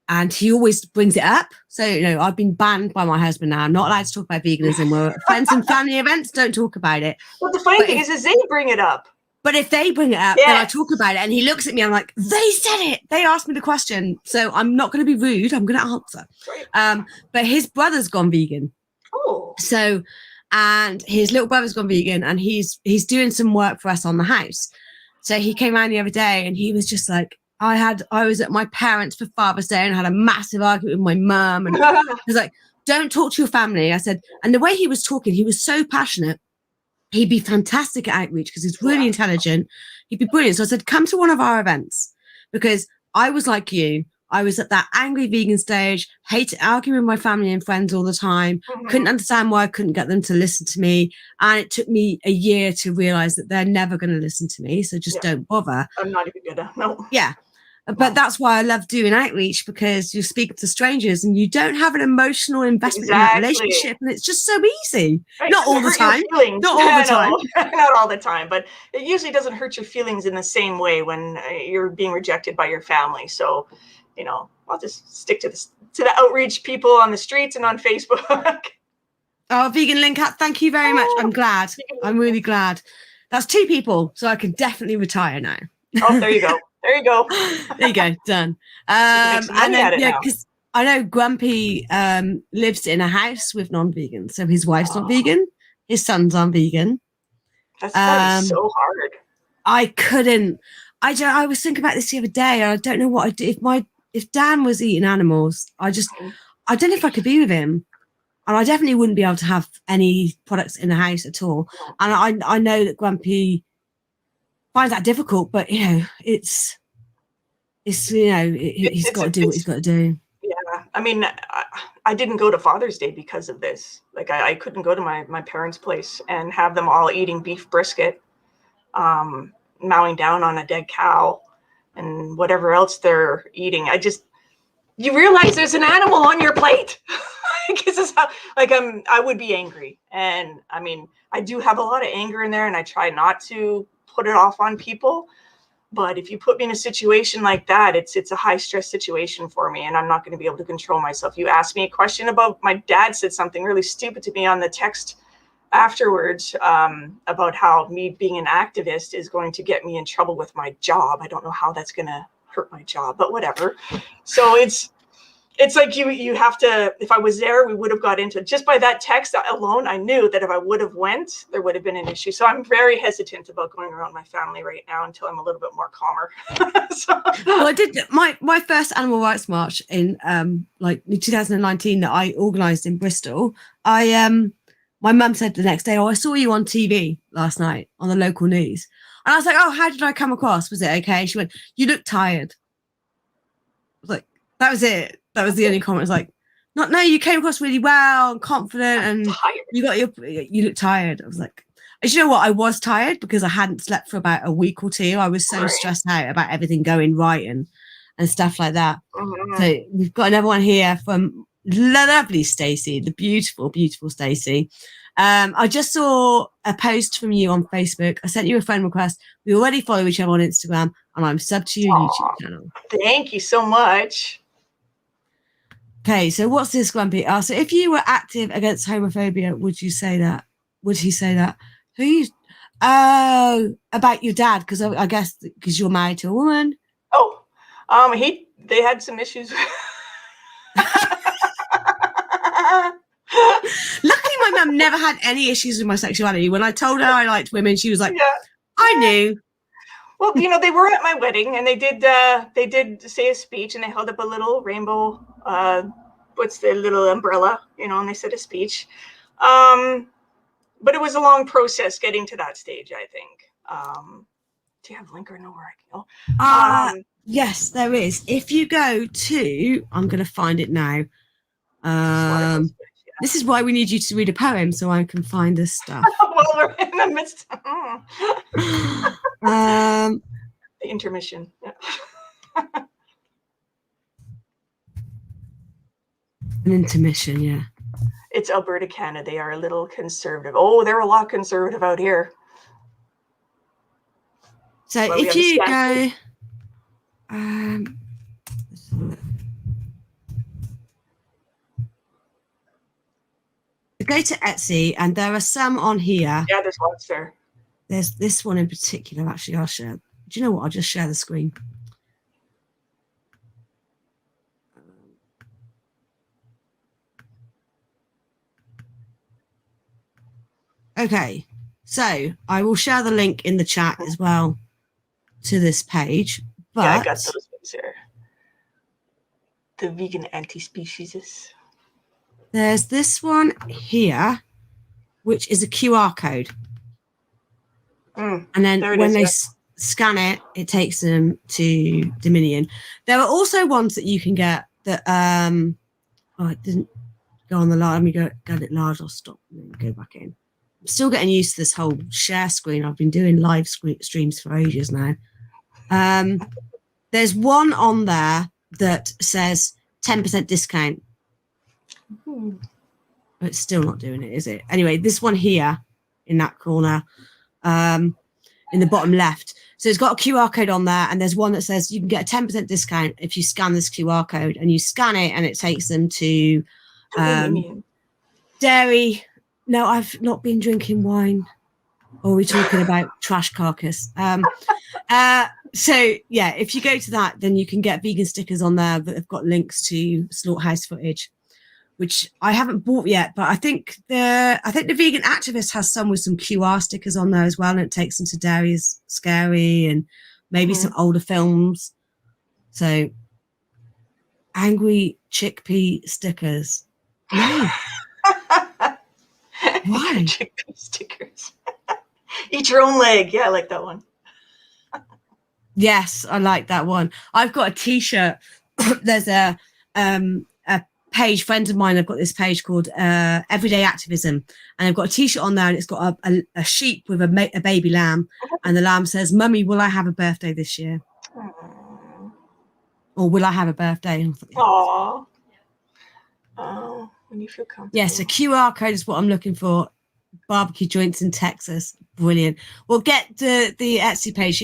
And he always brings it up. So, you know, I've been banned by my husband now. I'm not allowed to talk about veganism. We're friends and family events. Don't talk about it. Well, the funny thing is they bring it up. But if they bring it up, then I talk about it. And he looks at me. I'm like, they said it. They asked me the question. So I'm not going to be rude. I'm going to answer. Right. But his brother's gone vegan. Oh. So, and his little brother's gone vegan, and he's doing some work for us on the house. So he came around the other day, and he was just like, I was at my parents' for Father's Day and had a massive argument with my mum. And I was like, don't talk to your family. I said, and the way he was talking, he was so passionate. He'd be fantastic at outreach because he's really intelligent. He'd be brilliant. So I said, come to one of our events, because I was like you. I was at that angry vegan stage, hated arguing with my family and friends all the time, couldn't understand why I couldn't get them to listen to me. And it took me a year to realize that they're never going to listen to me. So just don't bother. I'm not even gonna, no. Yeah. But that's why I love doing outreach, because you speak to strangers and you don't have an emotional investment in that relationship, and it's just so easy. Right. Not all the time. Not all the time. Not all the time, but it usually doesn't hurt your feelings in the same way when you're being rejected by your family. So, you know, I'll just stick to the outreach people on the streets and on Facebook. Oh, Vegan Link Up, thank you very much. I'm glad. I'm really glad. That's 2 people, so I can definitely retire now. Oh, there you go. There you go. There you go. Done. And then, because I know Grumpy lives in a house with non-vegans, so his wife's not vegan, his sons aren't vegan. That's gotta be so hard. I couldn't. I was thinking about this the other day, and I don't know what I'd do if Dan was eating animals. I don't know if I could be with him, and I definitely wouldn't be able to have any products in the house at all. And I know that Grumpy finds that difficult, but you know, it's he's got to do what he's got to do. Yeah, I mean, I didn't go to Father's Day because of this. Like, I couldn't go to my parents' place and have them all eating beef brisket, mowing down on a dead cow, and whatever else they're eating. You realize there's an animal on your plate. This is how, like, I would be angry. And I mean, I do have a lot of anger in there, and I try not to put it off on people. But if you put me in a situation like that, it's a high stress situation for me, and I'm not going to be able to control myself. You asked me a question about, my dad said something really stupid to me on the text afterwards, about how me being an activist is going to get me in trouble with my job. I don't know how that's going to hurt my job, but whatever. So it's like you have to, if I was there, we would have got into it. Just by that text alone, I knew that if I would have went, there would have been an issue. So I'm very hesitant about going around my family right now until I'm a little bit more calmer. Well, I did my first animal rights march in like 2019 that I organised in Bristol. My mum said the next day, "Oh, I saw you on TV last night on the local news," and I was like, "Oh, how did I come across? Was it okay?" She went, "You look tired." I was like, that was it. That was the only comment. I was like, no, you came across really well and confident, and you look tired. I was like, you know what? I was tired because I hadn't slept for about a week or two. I was so stressed out about everything going right and stuff like that. So we've got another one here from lovely Stacey, the beautiful, beautiful Stacey. I just saw a post from you on Facebook. I sent you a friend request. We already follow each other on Instagram, and I'm subbed to your YouTube channel. Thank you so much. Okay, so what's this, Grumpy? So if you were active against homophobia, would you say that? Would he say that? Who you? Oh, about your dad, because I guess because you're married to a woman. Oh, they had some issues. Luckily, my mum never had any issues with my sexuality. When I told her I liked women, she was like, I knew. Well, you know, they were at my wedding, and they did say a speech, and they held up a little rainbow, what's the little umbrella, you know, and they said a speech. But it was a long process getting to that stage, I think. Do you have a link or know where I can go? Yes, there is. If you go to, I'm going to find it now. This is why we need you to read a poem so I can find this stuff. Well, we're in the midst. The intermission. Yeah. An intermission, yeah. It's Alberta, Canada. They are a little conservative. Oh, they're a lot conservative out here. So well, if you go, go to Etsy, and there are some on here. Yeah, there's lots there. There's this one in particular. Actually, I'll share. Do you know what? I'll just share the screen. Okay, so I will share the link in the chat as well to this page. But yeah, I got those things here. The vegan anti-speciesist. There's this one here, which is a QR code. And then when they scan it, it takes them to Dominion. There are also ones that you can get that, oh, it didn't go on the large. Let me get it large. I'll stop and then go back in. I'm still getting used to this whole share screen. I've been doing live streams for ages now. There's one on there that says 10% discount. But it's still not doing it, is it? Anyway, this one here in that corner, in the bottom left. So it's got a QR code on there, and there's one that says you can get a 10% discount if you scan this QR code, and you scan it and it takes them to dairy. No, I've not been drinking wine. Or are we talking about trash carcass? So yeah, if you go to that, then you can get vegan stickers on there that have got links to slaughterhouse footage, which I haven't bought yet, but I think the Vegan Activist has some with some QR stickers on there as well, and it takes them to Dairy is Scary and maybe some older films. So Angry Chickpea stickers. No. Why? Chickpea stickers. Eat your own leg. Yeah, I like that one. Yes, I like that one. I've got a T-shirt. There's a page, friends of mine have got this page called Everyday Activism, and I've got a T-shirt on there, and it's got a sheep with a baby lamb, and the lamb says, "Mummy, will I have a birthday this year?" Or will I have a birthday? Aww. Oh, when you feel comfortable. Yes, a QR code is what I'm looking for. Barbecue joints in Texas. Brilliant. Well, get the Etsy page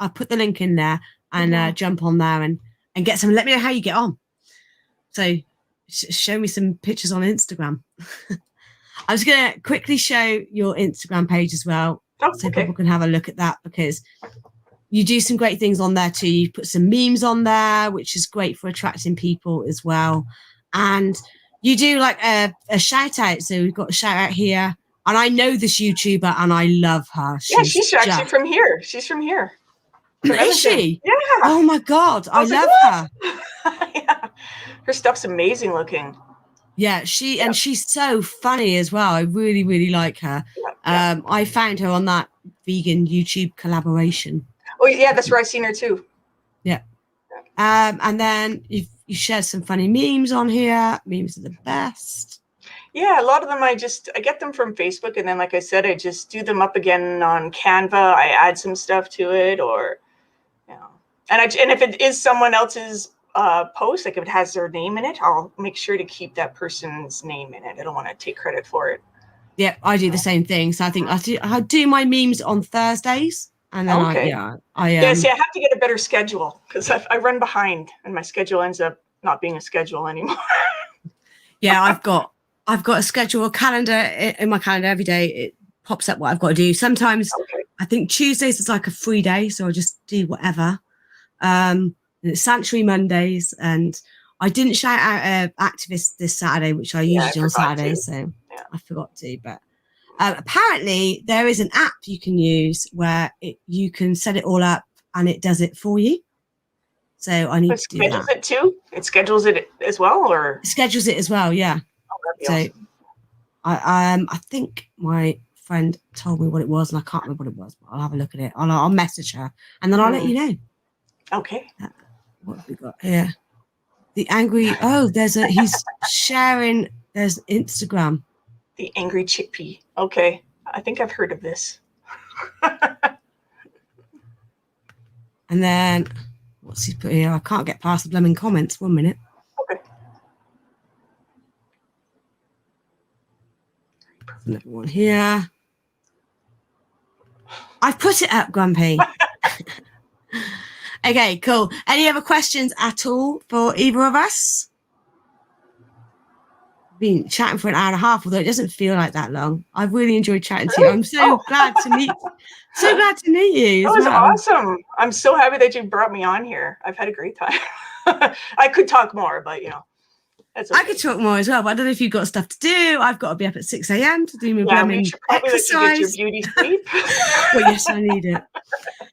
I put the link in there, and jump on there and get some. Let me know how you get on. So show me some pictures on Instagram. I was going to quickly show your Instagram page as well, so people can have a look at that, because you do some great things on there too. You put some memes on there, which is great for attracting people as well. And you do like a shout out. So we've got a shout out here. And I know this YouTuber and I love her. She's actually from here. She's from here. Is she? Yeah. Oh my God. I love her. Yeah. Her stuff's amazing looking. Yeah, and she's so funny as well. I really, really like her. Yeah. I found her on that vegan YouTube collaboration. Oh yeah, that's where I seen her too. Yeah. And then you shared some funny memes on here. Memes are the best. Yeah, a lot of them I get them from Facebook, and then like I said, I just do them up again on Canva. I add some stuff to it, or and if it is someone else's post, like if it has their name in it, I'll make sure to keep that person's name in it. I don't want to take credit for it. Yeah, I do the same thing. So I think I do my memes on Thursdays, and then see, I have to get a better schedule, because I run behind, and my schedule ends up not being a schedule anymore. Yeah, I've got a schedule, a calendar in my calendar every day. It pops up what I've got to do. Sometimes I think Tuesdays is like a free day, so I just do whatever. And it's Sanctuary Mondays, and I didn't shout out Activist this Saturday, which I usually do on Saturdays, so I forgot to. But apparently there is an app you can use where you can set it all up and it does it for you. So I need to do that. It schedules it too? It schedules it as well, or? It schedules it as well, yeah. So awesome. I think my friend told me what it was, and I can't remember what it was, but I'll have a look at it. I'll message her, and then I'll let you know. Okay. What have we got here? The angry. Oh, he's sharing. There's Instagram. The Angry Chickpea. Okay, I think I've heard of this. And then what's he put here? I can't get past the blooming comments. 1 minute. Okay. Another one here. I've put it up, Grumpy. Okay, cool. Any other questions at all for either of us? Been chatting for an hour and a half, although it doesn't feel like that long. I've really enjoyed chatting to you. I'm so glad to meet you. That was awesome. I'm so happy that you brought me on here. I've had a great time. I could talk more, but that's okay. I could talk more as well, but I don't know if you've got stuff to do. I've got to be up at 6 a.m. to do my blooming exercise. Let you get your beauty sleep. Well, yes, I need it.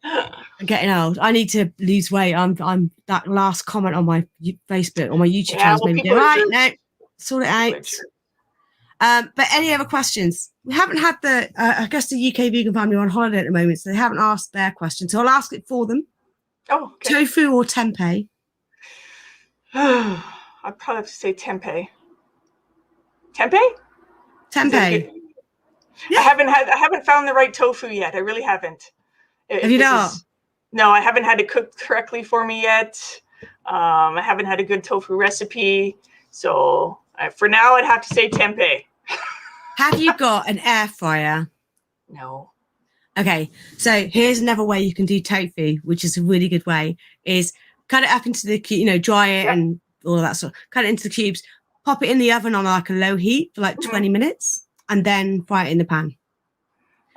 I'm getting old. I need to lose weight. I'm that last comment on my Facebook or my YouTube channel made me go, right, no, sort it out. But any other questions? We haven't had I guess the UK vegan family are on holiday at the moment, so they haven't asked their question. So I'll ask it for them. Oh, okay. Tofu or tempeh? I'd probably have to say tempeh. Tempeh? Tempeh. Yeah. I haven't found the right tofu yet. I really haven't. Have you not? No, I haven't had it cooked correctly for me yet. I haven't had a good tofu recipe. So for now, I'd have to say tempeh. Have you got an air fryer? No. Okay, so here's another way you can do tofu, which is a really good way, is cut it up into the, dry it and all of that sort. Cut it into the cubes, pop it in the oven on like a low heat for like 20 minutes, and then fry it in the pan.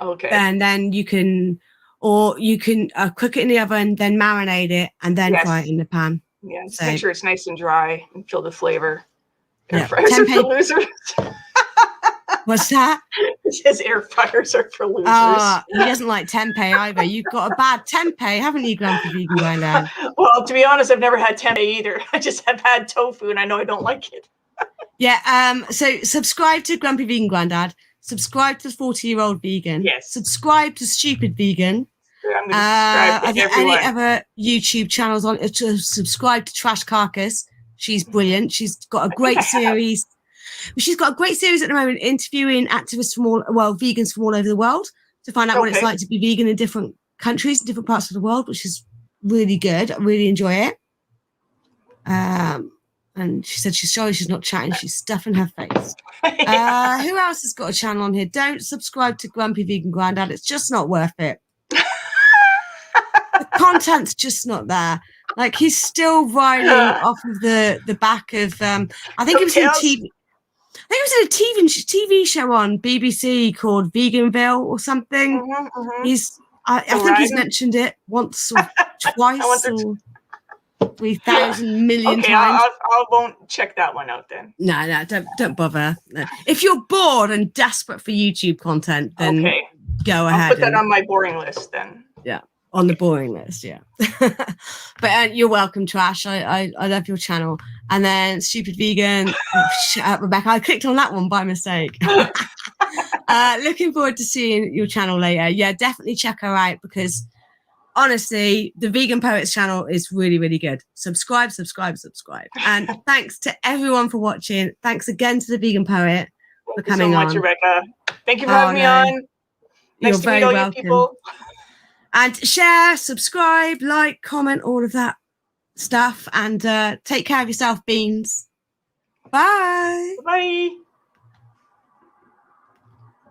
Okay. And then you can or you can cook it in the oven, then marinate it, and then fry it in the pan. Yeah, just make sure it's nice and dry and feel the flavor. Air Yeah. fryers are for losers. What's that? It says air fryers are for losers. He doesn't like tempeh either. You've got a bad tempeh, haven't you, Grumpy Vegan Grandad? Well, to be honest, I've never had tempeh either. I just have had tofu, and I know I don't like it. Yeah. So subscribe to Grumpy Vegan Grandad. Subscribe to 40-Year-Old Vegan. Yes. Subscribe to Stupid Vegan. I'm going to subscribe to everyone. Any other YouTube channels on it? Subscribe to Trash Carcass. She's brilliant. She's got a great series. She's got a great series at the moment, interviewing activists from vegans from all over the world to find out what it's like to be vegan in different countries, different parts of the world, which is really good. I really enjoy it. And she said she's sorry she's not chatting. She's stuffing her face. Who else has got a channel on here? Don't subscribe to Grumpy Vegan Grandad. It's just not worth it. The content's just not there. Like, he's still riding off of the back of I think it was in TV. I think it was in a TV show on BBC called Veganville or something. I think he's mentioned it once or twice or 3,000 million times. I won't check that one out then. No, don't bother. No. If you're bored and desperate for YouTube content, then go ahead. I'll put that on my boring list then. Yeah, on the boring list, yeah. But you're welcome, Trash. I love your channel. And then Stupid Vegan. Oh, shut up, Rebecca. I clicked on that one by mistake. Looking forward to seeing your channel later. Yeah, definitely check her out because honestly, the Vegan Poets channel is really, really good. Subscribe. And thanks to everyone for watching. Thanks again to the Vegan Poet for coming on. Thank you so much, Rebecca. Thank you for having me on. Nice to meet all you people. And share, subscribe, like, comment, all of that stuff. And take care of yourself, Beans. Bye. Bye.